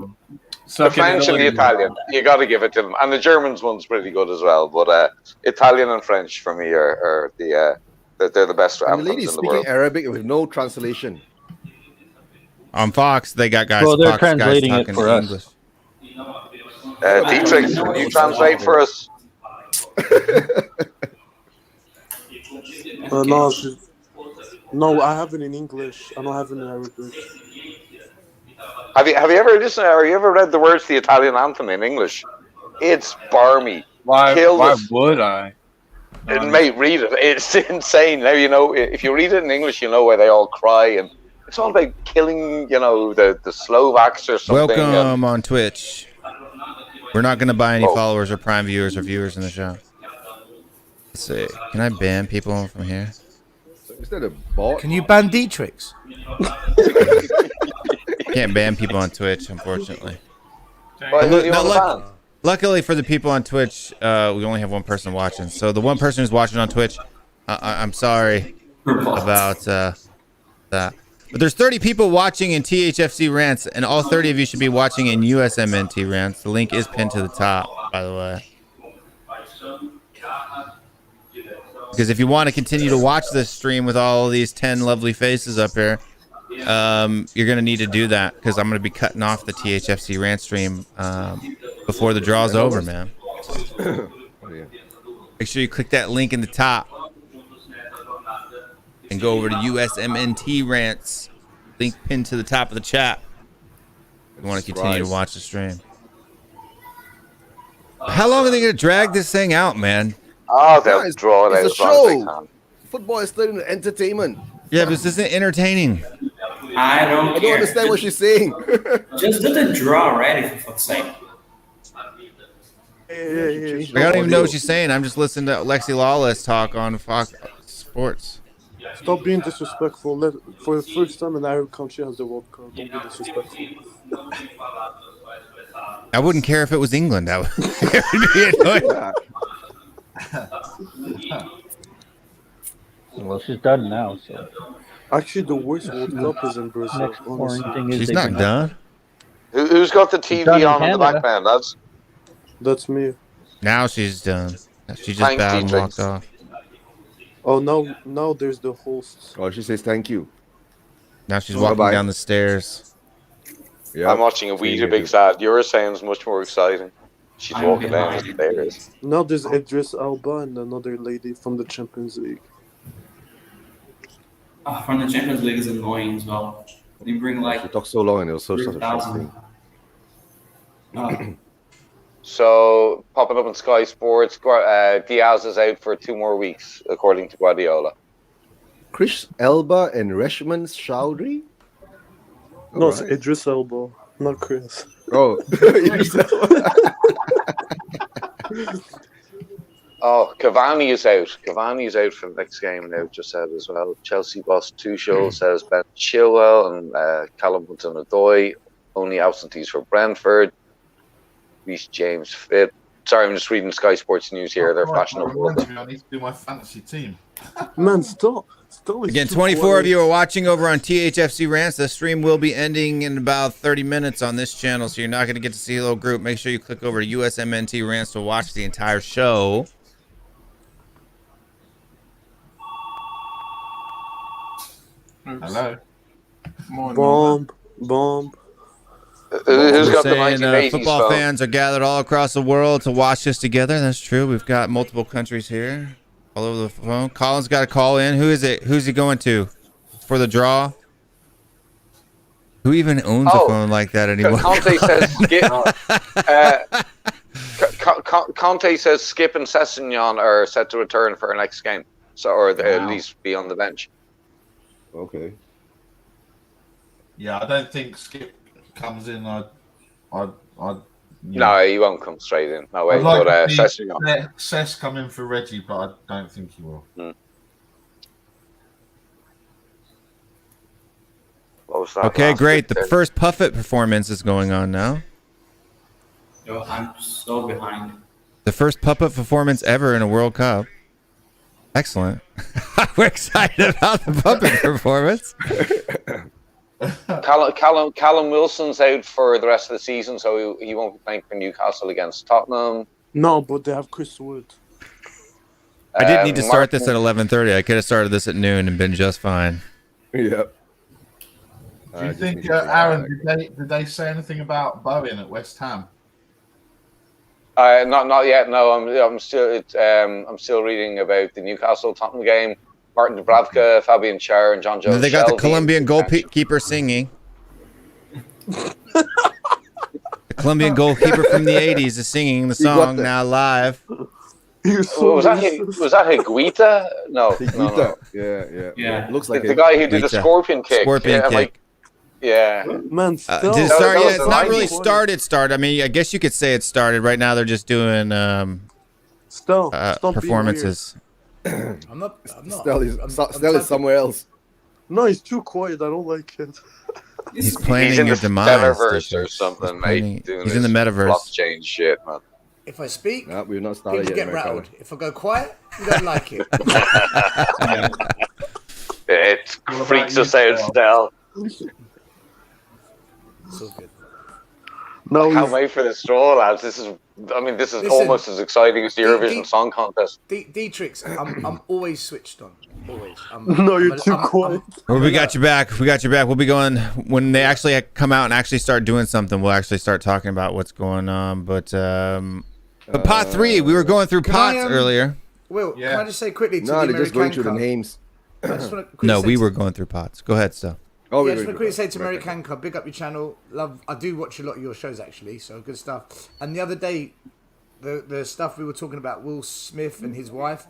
The French and the Italian, you got to give it to them, and the Germans one's pretty good as well. But Italian and French for me are they're the best And the anthems lady in the speaking world. Arabic with no translation. On Fox, they got guys. Well, they're Fox guys translating it talking for us. English. Dietrich, can you translate for us? No, I have it in English. I don't have it in Arabic. Have you ever listened? Or you ever read the words to the Italian anthem in English? It's barmy. Why would I? Mate, read it. It's insane. Now you know if you read it in English, you know where they all cry, and it's all about killing, the Slovaks or something. Welcome on Twitch. We're not going to buy any followers or Prime viewers or viewers in the show. Let's see. Can I ban people from here? Is that a bot? Can you ban Dietrichs? Can't ban people on Twitch, unfortunately. Well, Luckily for the people on Twitch, we only have one person watching. So the one person who's watching on Twitch, I'm sorry about that. But there's 30 people watching in THFC Rants, and all 30 of you should be watching in USMNT Rants. The link is pinned to the top, by the way. Because if you want to continue to watch this stream with all of these 10 lovely faces up here, you're going to need to do that, because I'm going to be cutting off the THFC Rant stream before the draw's over, man. Make sure you click that link in the top and go over to USMNT Rants. Link pinned to the top of the chat. If you want to continue to watch the stream. How long are they going to drag this thing out, man? Oh, they'll draw it out It's a as long as they show. can. Football is still an entertainment. Yeah, but this isn't entertaining. I don't I don't care. understand what she's saying. Just do the draw already, for fuck's sake. I don't even know what she's saying. I'm just listening to Lexi Lawless talk on Fox Sports. Stop being disrespectful. For the first time an Arab country has the World Cup, don't be disrespectful. I wouldn't care if it was England. That would be annoying. Well, she's done now, so. Actually, the worst World Cup is in Brazil. Next boring Honestly. thing is She's they not bring done. Who's got the TV done in on in the Canada. background, lads? That's me. Now she's done. She just Thank bowed you, and James. walked off. Oh, now there's the hosts. Oh, she says thank you. Now she's walking Bye-bye. down the stairs. Yeah. I'm watching a Weezer Big Sad. Yours sounds much more exciting. She's I'm walking down the behind. stairs. Now there's Idris Elba and another lady from the Champions League. From the Champions League is annoying as well. They bring She like talked so long and it was so such a 3,000. thing. So, popping up on Sky Sports, Diaz is out for 2 more weeks, according to Guardiola. Chris Elba and Reshman Chowdhury? No, it's Alright. Idris Elba, not Chris. Oh. Oh, Cavani is out. Cavani is out for the next game now, just said as well. Chelsea boss Tuchel says Ben Chilwell and Callum Hudson-Odoi. Only absentees for Brentford. Reece James fit. Sorry, I'm just reading Sky Sports News here. They're flashing up. I need to do my fantasy team. Man, stop. Again, 24 of you are watching over on THFC Rants. The stream will be ending in about 30 minutes on this channel, so you're not going to get to see the little group. Make sure you click over to USMNT Rants to watch the entire show. Hello. Bomb. Who's got the Saying, 1980s football phone? fans are gathered all across the world to watch this together. That's true. We've got multiple countries here, all over the phone. Colin's got a call in. Who is it? Who's he going to for the draw? Who even owns a phone like that anymore? Conte says Conte says Skip and Sessegnon are set to return for our next game, or at least be on the bench. Okay. Yeah, I don't think Skip comes in. No, he won't come straight in. No way. I'd like But to see Sessegnon. Sess come in for Reggie, but I don't think he will. What was that Okay, last great. bit The there? first Puffet performance is going on now. Yo, I'm so behind. The first puppet performance ever in a World Cup. Excellent. We're excited about the puppet performance. Callum Wilson's out for the rest of the season, so he won't be playing for Newcastle against Tottenham. No, but they have Chris Wood. I didn't need to start this Martin- at 11:30. I could have started this at noon and been just fine. Yep. Do you think, Aaron, did they say anything about Bowen at West Ham? Not yet. No, I'm still reading about the Newcastle Tottenham game. Martin Dubravka, Fabian Schär, and John Joe. They got the Shelby. Colombian goalkeeper singing. The Colombian goalkeeper from the 80s is singing the song now live. Was that Higuita? No. Yeah. Looks like the guy who did the scorpion kick. Scorpion kick. Man, did it start? Yeah, it's not really started. I mean, I guess you could say it started. Right now, they're just doing performances. I'm not. Stell is somewhere else. No, he's too quiet. I don't like it. He's planning in your the demise. metaverse or something, mate. He's in the metaverse. Blockchain shit, man. If I speak, No, we've not started people yet. get rattled. If I go quiet, you don't like it. It freaks us out, Stell. So good. No, I can't wait for the straw, lads. This is almost as exciting as the Eurovision Song Contest. Dietrich, I'm always switched on. Always. No, you're too quiet. Well, we got your back. We'll be going when they actually come out and actually start doing something. We'll actually start talking about what's going on. But pot 3, we were going through pots earlier. Will, can I just say quickly to No, the they're just going through the Cup? names. No, we were going through pots. Go ahead, Stell. Oh, Yeah, I just want to quickly say to American Cup, big up your channel. I do watch a lot of your shows actually, so good stuff. And the other day, the stuff we were talking about, Will Smith and his wife.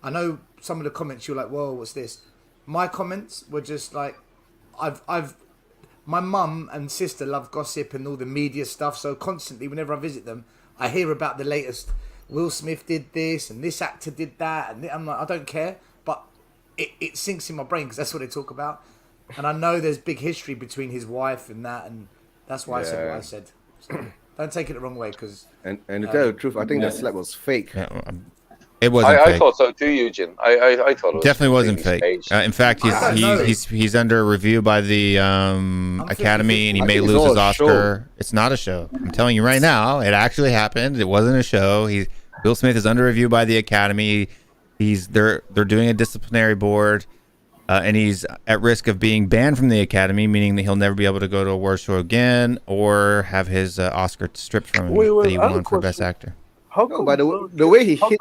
I know some of the comments you're like, "Whoa, what's this?" My comments were just like, my mum and sister love gossip and all the media stuff, so constantly whenever I visit them, I hear about the latest. Will Smith did this and this actor did that, and I'm like, I don't care, but it sinks in my brain because that's what they talk about. And I know there's big history between his wife and that, and that's why I said what I said. So don't take it the wrong way, because... And to tell the truth, I think that slap was fake. It wasn't fake. I thought so too, Eugene. I thought it was definitely wasn't fake. In fact, he's under review by the Academy, and he may lose his Oscar. It's not a show. I'm telling you right now, it actually happened. It wasn't a show. Will Smith is under review by the Academy. They're doing a disciplinary board. And he's at risk of being banned from the Academy, meaning that he'll never be able to go to a award show again or have his Oscar stripped from him that he won for Best Actor. How come? By the way he hit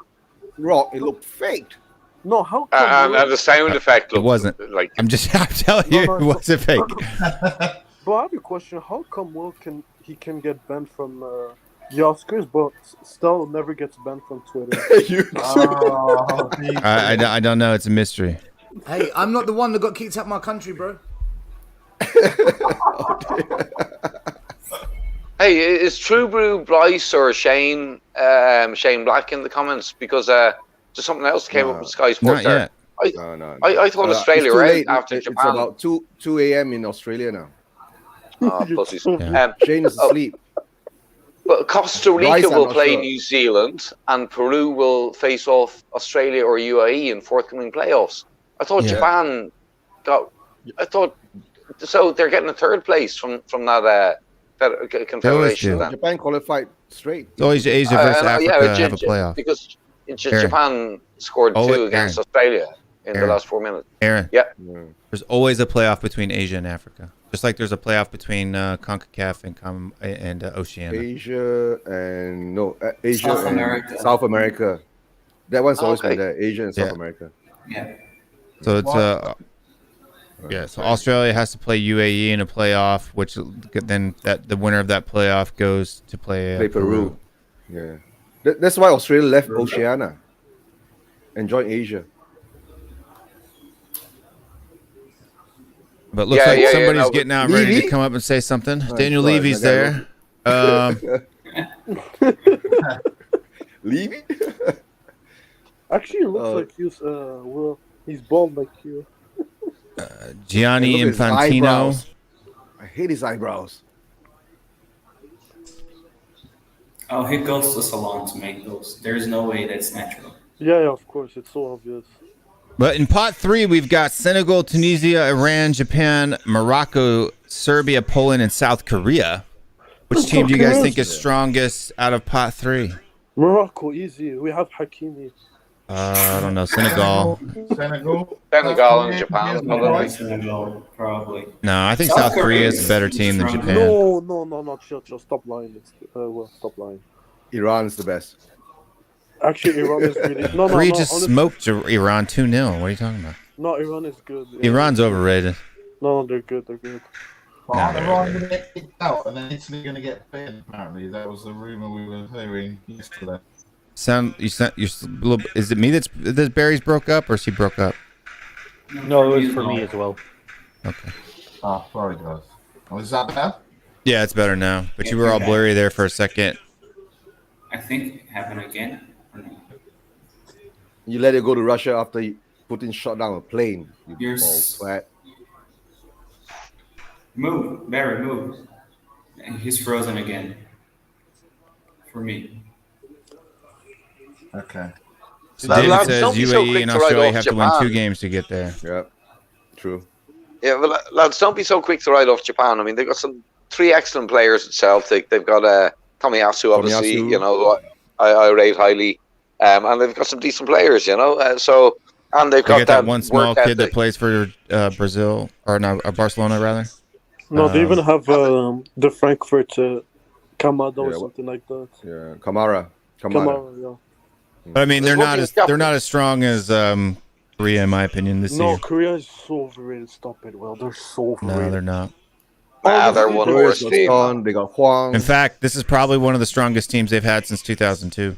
Rock, it looked fake. No, how come? And the sound effect looked it wasn't. Like I'm telling you, it wasn't fake. But I have a question. How come Will can get banned from the Oscars, but still never gets banned from Twitter? I don't know. It's a mystery. Hey, I'm not the one that got kicked out of my country, bro. Hey, is True Brew Bryce or Shane Black in the comments? Because there's something else that came up with Sky Sports. Not yet. No. I thought Australia were out after Japan. Japan. It's about 2 a.m. in Australia now. Pussies. Yeah. Shane is asleep. But Costa Rica will play New Zealand, and Peru will face off Australia or UAE in forthcoming playoffs. I thought Japan got. So they're getting a third place from that confederation. Japan qualified straight. It's always Asia versus Africa have a playoff. Because Japan scored 2 against Australia in the last 4 minutes. Aaron. Yeah. There's always a playoff between Asia and Africa. Just like there's a playoff between CONCACAF and Oceania. Asia and South America. That one's always been there. Asia and South America. Yeah. So it's so Australia has to play UAE in a playoff, which then the winner of that playoff goes to play Peru. Yeah, that's why Australia left Oceania and joined Asia. But it looks like somebody's getting out ready to come up and say something. Daniel Levy's there. Levy? Actually, it looks like he's bald like you. Gianni Infantino. I hate his eyebrows. Oh, he goes to salon to make those. There's no way that's natural. Yeah, of course. It's so obvious. But in pot 3, we've got Senegal, Tunisia, Iran, Japan, Morocco, Serbia, Poland, and South Korea. Which team do you guys think is strongest out of pot 3? Morocco, easy. We have Hakimi. I don't know. Senegal and Japan. Probably. No, I think South Korea is a better team than Japan. No. Chill. Stop lying. Stop lying. Iran is the best. Actually, Iran is really... Korea just smoked Iran 2-0. What are you talking about? No, Iran is good. Iran's overrated. No, they're good. But aren't Iran going to get kicked out and then Italy going to get banned? Apparently, that was the rumor we were hearing yesterday. Is it me that Barry's broke up, or is he broke up? No, it was for me as well. Okay. Oh, sorry, guys. Oh, is that bad? Yeah, it's better now. But you were all blurry there for a second. I think it happened again. Or no? You let it go to Russia after Putin shot down a plane. You're bald twat. Move, Barry, move. And he's frozen again. For me. Okay. So David Lads, says don't be so UAE quick and to write Australia off have to Japan. win 2 games to get there. Yeah, true. Yeah, well, lads, don't be so quick to write off Japan. I mean, they've got 3 excellent players at Celtic. They've got Tomiyasu, obviously, Tomiyasu. you know, I rate highly. And they've got some decent players, you know. And they've got that one small work kid that ethic. plays for Brazil, or no, Barcelona rather. No, they even have the Frankfurt Kamada or Yeah, something like that. Yeah, Kamara. Kamara, yeah. But I mean, they're There's not as strong as Korea, in my opinion, this No, year. Korea is so overrated. Stop it, Will. They're so overrated. No, they're not. They're one worse team. They got Huang. In fact, this is probably one of the strongest teams they've had since 2002.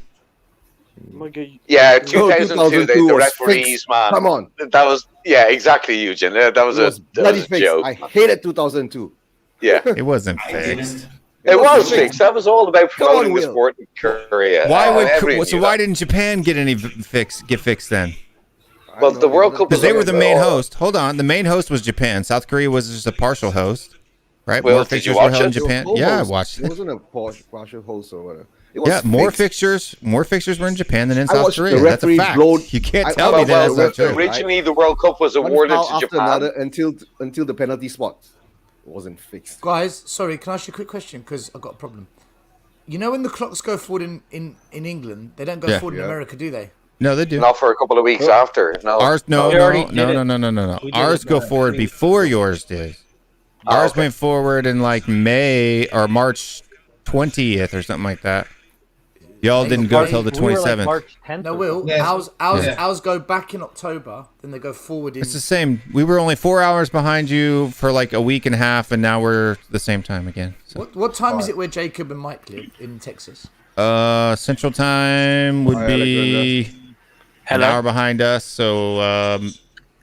Yeah, 2002, the was referees, fixed. man. Come on. That was, yeah, exactly, Eugene. That was It was that bloody was a fixed. joke. I hated 2002. Yeah. It wasn't fixed. It was fixed. That was all about promoting the Will. sport in Korea. Why didn't Japan get fixed then? Well, the World Cup Because they were the main host. Hold on, the main host was Japan. South Korea was just a partial host, right? Will, More did you fixtures were watch held in it? Japan. It was Yeah, I almost- watched It it. wasn't a partial host or whatever. It was Yeah, more fixed. fixtures were in Japan than in I South watched the Korea. That's a referee fact. blow- You can't I- tell well, me that that's not true. Originally, the World Cup was One awarded foul to after Japan. another until the penalty spot. It wasn't fixed. Guys, sorry, can I ask you a quick question? Because I've got a problem. You know when the clocks go forward in England, they don't go Yeah. forward in Yeah. America, do they? No, they do. Not for a couple of weeks after. No. Ours, no. We already did it. No. We did Ours it go last forward week. before yours did. Ours went forward in like May or March 20th or something like that. Y'all didn't go till the We were like 27th. March 10th. No, or Will. something. Ours go back in October, then they go forward in. It's the same. We were only 4 hours behind you for like a week and a half, and now we're the same time again. So. What time is it where Jacob and Mike live in Texas? Central time would be an hour behind us, so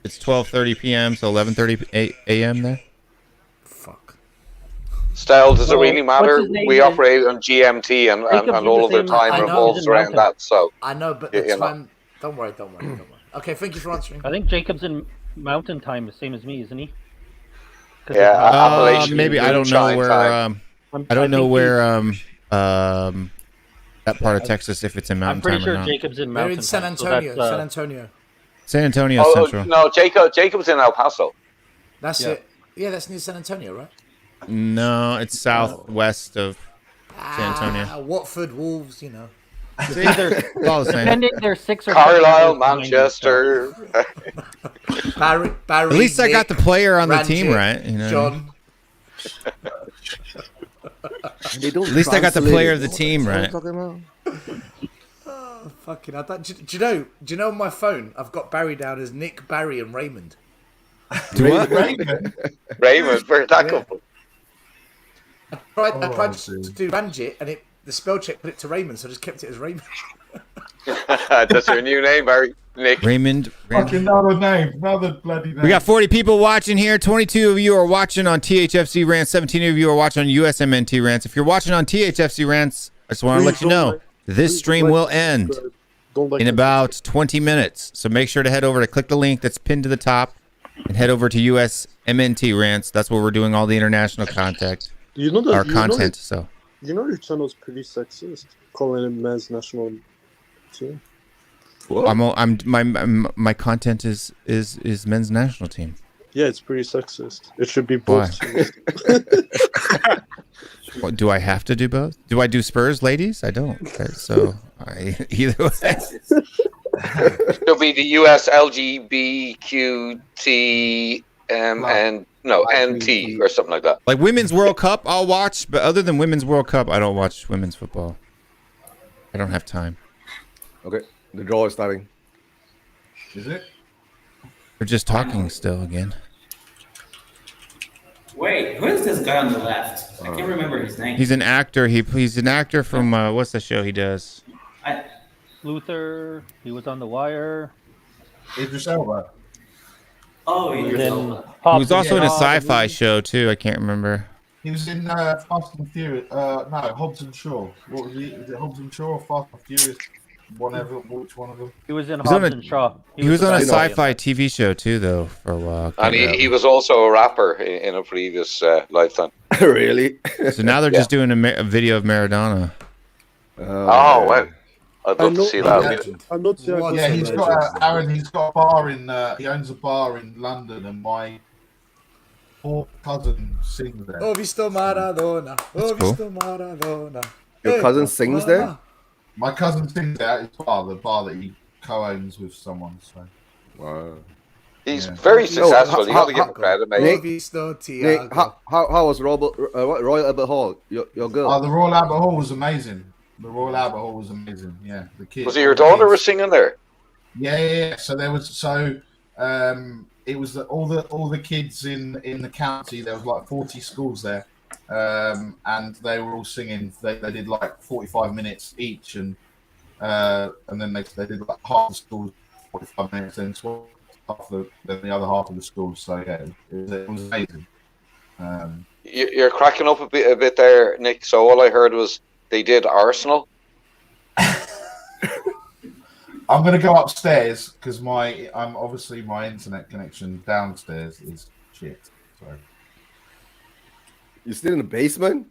it's 12:30 p.m. so 11:30 a.m. there. Fuck. Style, does it really What's matter? his name? We operate on GMT and Jacob's all the of their same- time I know. revolves He's in around Mountain. that. So, I know, but You the know. time. Don't worry. Okay, thank you for answering. I think Jacob's in Mountain Time, the same as me, isn't he? 'Cause yeah, it's- Appalachian Maybe I don't know moonshine where. time. I don't know think where that part of Texas, if it's in I'm Mountain pretty Time sure or not. Jacob's in They're Mountain in San Time, so Antonio. that's, San Antonio. San Antonio Oh, Central. no, Jacob's in El Paso. That's it. Yeah, that's near San Antonio, right? No, it's southwest of San Antonio. Watford, Wolves, you know. it's either It's all the same. depending they're 6 or Carlisle, 7 behind us, Manchester. Barry. At least I got the player on the team Ranjit, right. You know. John. They don't At least I got the translate player it. of the team What are you right. talking about? Fucking, I don't, do you know on my phone I've got Barry down as Nick, Barry, and Raymond. Do what? Raymond, for that couple. I tried to do Ranjit, and the spell check put it to Raymond, so I just kept it as Raymond. That's your new name, Barry. Nick. Raymond. Fucking another name. Another bloody name. We got 40 people watching here. 22 of you are watching on THFC Rants. 17 of you are watching on USMNT Rants. If you're watching on THFC Rants, I just want to let you know this stream will end in about 20 minutes. So make sure to head over to click the link that's pinned to the top and head over to USMNT Rants. That's where we're doing all the international content. You know that Our content. So You know your channel's pretty sexist, calling it men's national team. my content is men's national team. Yeah, it's pretty sexist. It should be both. What, do I have to do both? Do I do Spurs, ladies? I don't. Okay, so either way. It'll be the US LGBTQT and no NT or something like that. Like Women's World Cup, I'll watch, but other than Women's World Cup, I don't watch women's football. I don't have time. Okay, the draw is starting. Is it? We're just talking still again. Wait, who is this guy on the left? I can't remember his name. He's an actor. He's an actor from what's the show he does? Luther. He was on The Wire. Idris Elba. Oh, he Then He was also in a sci-fi show too. I can't remember. He was in Fast and Furious. No, Hobbs and Shaw. What was he? Is it Hobbs and Shaw or Fast and Furious? Which one of them? He was in He was on Hobbs a- and Shaw. He was on a the sci-fi TV show too, though, for a while. And he was also a rapper in a previous lifetime. Really? So now they're just doing a video of Maradona. Oh, well. I'd love to see that. I'm not saying. Yeah, he's got Aaron. He's got a bar in. He owns a bar in London, and my poor cousin sings there. Oh, visto Maradona. Oh, cool. visto Maradona. Your cousin sings there? My cousin sings there at his bar, the bar that he co-owns with someone. So. Wow. He's very successful. You got to give him how- credit, Oh, mate. visto Nick, Tiago. how was Royal Albert Hall? Your girl? The Royal Albert Hall was amazing. The Royal Albert Hall was amazing. Yeah, the kids. Was it your daughter was singing there? Yeah. So there was it was all the kids in the county. There was like 40 schools there, and they were all singing. They did like 45 minutes each, and then they did like half the schools 45 minutes, and then the other half of the schools. So yeah, it was amazing. You're cracking up a bit there, Nick. So all I heard was they did Arsenal. I'm gonna go upstairs because I'm obviously my internet connection downstairs is shit. So You still in the basement?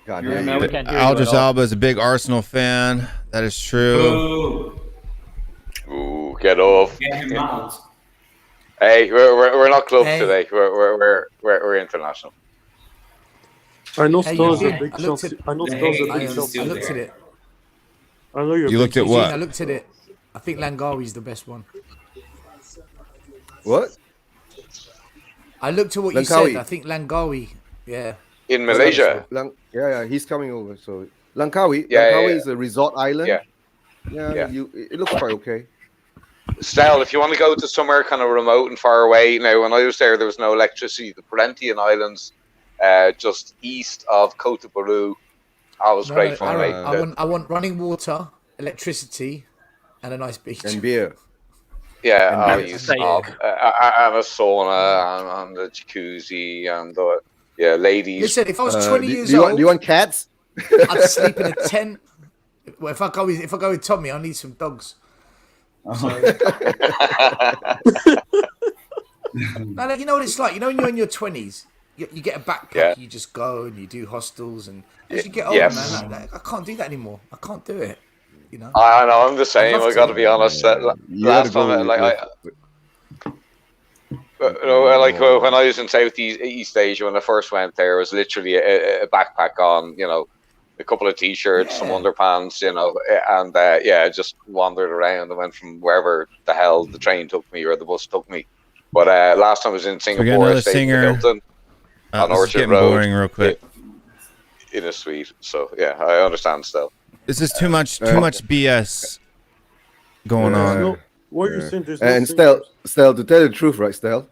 God damn No, we it. can't hear you at Aldous all. Alba is a big Arsenal fan. That is true. Ooh, Ooh, get off. get him out. Hey, we're not club Hey. today. We're international. I know Hey, Stars you- a big I looked Chelsea. at- I know The Stars a Hague big is Chelsea. I still looked at there. it. I know you're. You looked at I what? looked at it. I think Langawi's the best one. What? I looked at what you Langkawi. said. I think Langawi. Yeah. In Malaysia. Yeah, he's coming over. So Langkawi, Yeah, Langkawi yeah. is a resort island. Yeah. Yeah, it looks quite okay. Still, if you want to go to somewhere kind of remote and far away, now when I was there was no electricity. The Parentian Islands, just east of Kota Baru, that was No, great no, fun, Aaron, mate. I want running water, electricity, and a nice beach. And beer. Yeah, and you Say- snob. And a sauna and a jacuzzi and ladies. Listen, if I was 20 do years you old, want cats? I'd sleep in a tent. Well, if I go with Tommy, I need some dogs. So... no, you know what it's like. You know when you're in your 20s, you get a backpack, Yeah. you just go and you do hostels, and as you get older, Yes. man, I can't do that anymore. I can't do it. You know. I know, I'm the same. love I got to. to be honest. You Last gotta go time, with- when I was in Southeast Asia, when I first went there, it was literally a backpack on, a couple of t-shirts, some underpants, and I just wandered around and went from wherever the hell the train took me or the bus took me. But last time I was in We got Singapore, I another stayed in singer. Hilton on This is Orchard getting Road boring real quick. in a suite. So yeah, I understand still. This is too much BS going on. No, what are you saying? There's no And singers. Stel, to tell you the truth, right, Stel?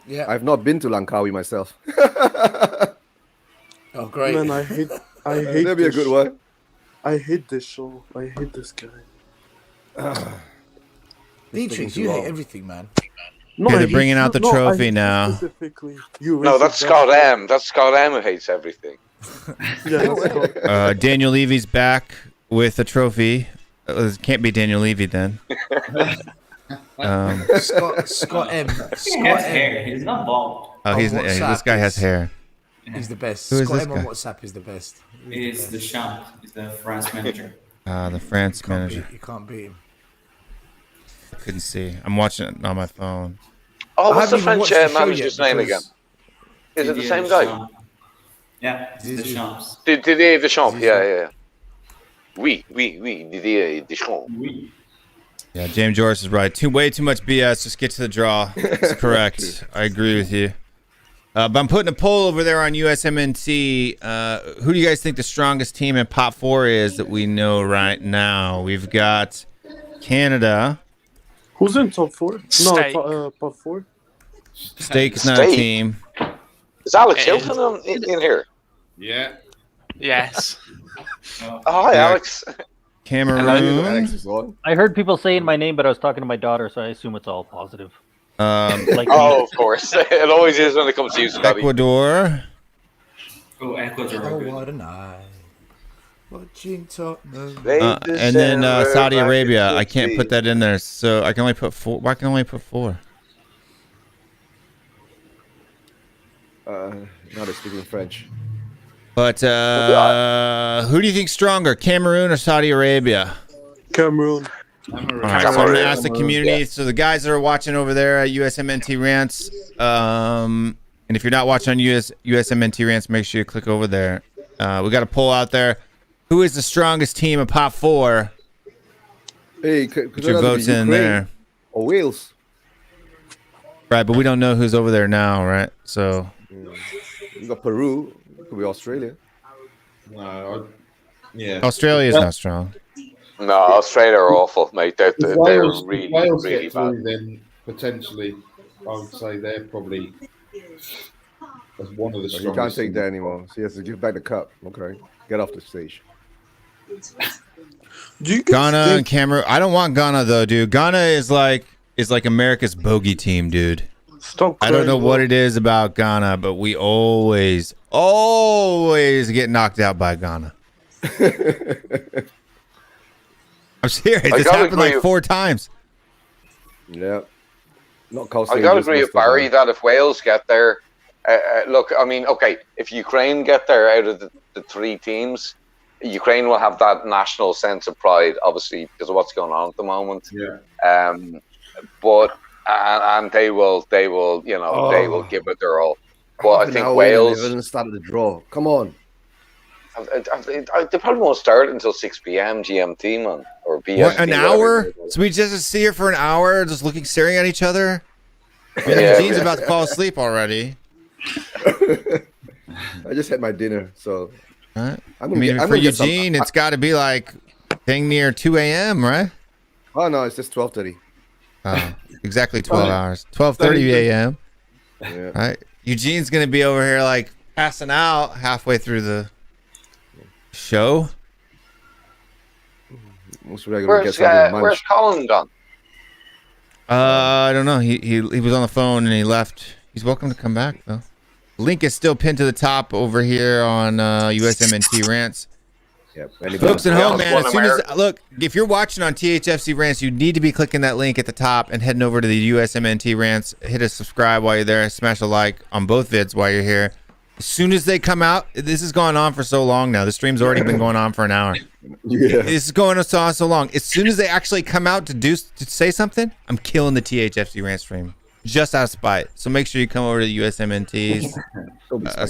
Yeah. I've not been to Langkawi myself. Oh, great. Man, I hate That'd be a this good show. one. I hate this show. I hate this guy. Dietrich, you hate everything, man. No, Okay, I they're hate bringing out you- the no, I trophy hate now. Specifically, you No, racist that's Scott bastard. M. That's Scott M. who hates everything. Yeah, that's Scott. Daniel Levy's back with a trophy. It can't be Daniel Levy then. Scott M. He Scott has M. hair. He's not bald. Oh, On this WhatsApp guy has is- hair. He's the best. Who is Scott this M on guy? WhatsApp is the best. It's the champ. He's the France manager. The France manager. You can't beat him. Couldn't see. I'm watching it on my phone. Oh, I what's the haven't even French watched the show manager's yet name again? because- Is it the Didier same guy? Deschamps. Yeah, it's the champs. Didier Deschamps. Yeah. Oui, Didier Deschamps. Oui. Yeah, James Joris is right. Way too much BS. Just get to the draw. It's correct. I agree with you. But I'm putting a poll over there on USMNT. Who do you guys think the strongest team in Pot 4 is that we know right now? We've got Canada, Who's in top 4? Steak. No, top 4. Steak's not a Steak. team. Is Alex Hilton in here? Yeah. Yes. Oh, hi, Yeah. Alex. Cameroon. I heard people saying my name, but I was talking to my daughter, so I assume it's all positive. Like Oh, of course. It always is when it comes to you, Scotty. Ecuador. Oh, Ecuador. Oh, what a night. Watching Tottenham. And then Saudi Arabia. I can't put that in there, so I can only put 4. Why can I only put 4? Now they're speaking French. But who do you think stronger, Cameroon or Saudi Arabia? Cameroon. All right, so I'm going to ask the community. So the guys that are watching over there at USMNT Rants, and if you're not watching on USMNT Rants, make sure you click over there. We got a poll out there. Who is the strongest team of Pop 4? Hey, Put your votes in there. Or Wales. Right, but we don't know who's over there now, right? So You got Peru. Could be Australia. No. Yeah. Australia is not strong. No, Australia are awful, mate. They're Wales, really, Wales really get bad. through, then potentially, I would say they're probably as one of the So strongest. he can't take that anymore. So he has to give back the cup. Okay. Get off the stage. Do you guys Ghana think and Cameroon. I don't want Ghana though, dude. Ghana is like America's bogey team, dude. Stop I don't know crying, what bro. it is about Ghana, but we always get knocked out by Ghana. I'm serious. I It's gotta happened like agree. 4 times. Yeah. Not cost. I gotta agree with Barry that if Wales get there, look, I mean, okay, if Ukraine get there out of the 3 teams, Ukraine will have that national sense of pride, obviously, because of what's going on at the moment. Yeah. But and they will, they will give it their all. But I think They Wales, haven't started the draw. Come on. they probably won't start until 6 p.m. GMT, man, or BST. What, an whatever hour? it is. So we just sit here for an hour, just staring at each other. Yeah, Gene's yeah. about to fall asleep already. I just had my dinner, so Right? I'm I gonna mean, get, I'm for gonna get some- Eugene, it's got to be like dang near 2 a.m., right? Oh no, it's just 12:30. Exactly 12 hours. 12:30 a.m. Yeah. Right? Eugene's gonna be over here like passing out halfway through the show. Most likely gonna get something to munch. Where's Colin gone? I don't know. He was on the phone and he left. He's welcome to come back though. Link is still pinned to the top over here on USMNT Rants. Yep. Folks at home, Yeah, man. As soon as look, if you're watching on THFC Rants, you need to be clicking that link at the top and heading over to the USMNT Rants. Hit a subscribe while you're there. Smash a like on both vids while you're here. As soon as they come out, this has gone on for so long now. The stream's already been going on for an hour. Yeah. This is going on so long. As soon as they actually come out to say something, I'm killing the THFC Rant stream just out of spite. So make sure you come over to the USMNT's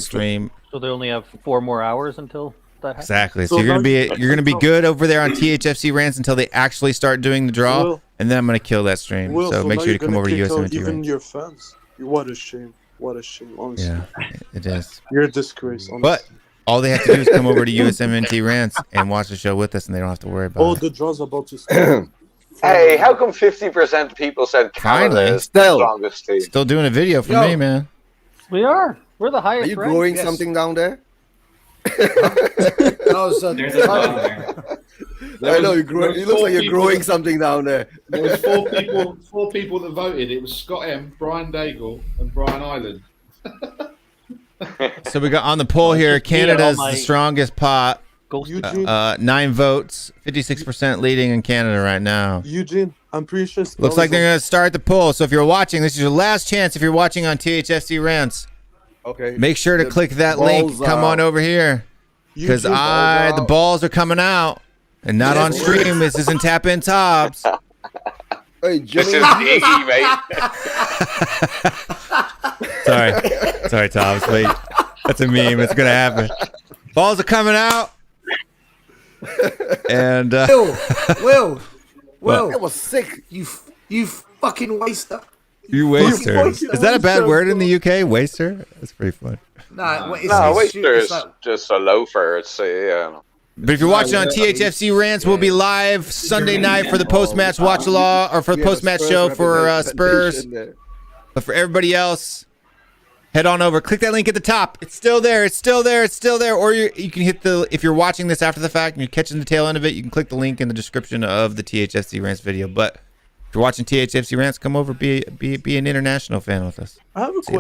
stream. So they only have 4 more hours until that happens? Exactly. So So you're now gonna be good over there on THFC Rants until they actually start doing the draw, Will- and then I'm gonna kill that stream. Will, so make now sure you're you come gonna over to kick out USMNT even Rants. your fans. What a shame. What a shame, honestly. Yeah, it is. You're a disgrace, honestly. But all they have to do is come over to USMNT Rants and watch the show with us, and they don't have to worry about Oh, it. the draw's about to start. Hey, how come 50% of people said Canada Finally. is the strongest team? Still doing a video for Yo. me, man. We are. We're the Are highest you ranked. growing Yes. something down there? That was, There's a bug there. I know you grow. It looks like you're growing something down there. There was four people that voted. It was Scott M, Brian Daigle, and Brian Island. So we got on the poll here. just me and all Canada's my- the strongest pot. Ghost. Eugene, 9 votes, 56% leading in Canada right now. Eugene, I'm pretty sure. Looks like they're gonna start the poll. So if you're watching, this is your last chance. If you're watching on THFC Rants, Okay. make sure to The click that link. balls Come on out. over here, because Eugene, the balls are coming out, and not on stream. This isn't Tap In Tops. Hey, This Jimmy. is Iggy, mate. Sorry, Tops. Wait, that's a meme. It's gonna happen. Balls are coming out, and Will, That was sick. you fucking waster. you waster. waster. Is that a bad word in the UK? Waster? That's pretty fun. Nah, it's, No, it's, wait, it's there's like, just a loafer. It's yeah. But if you're watching on THFC Rants, we'll be live Sunday night for the post-match watch along, or for the post-match show for Spurs. But for everybody else, head on over. Click that link at the top. It's still there. It's still there. It's still there. Or you can hit the, if you're watching this after the fact and you're catching the tail end of it, you can click the link in the description of the THFC Rants video. But if you're watching THFC Rants, come over, be an international fan with us. I have a question.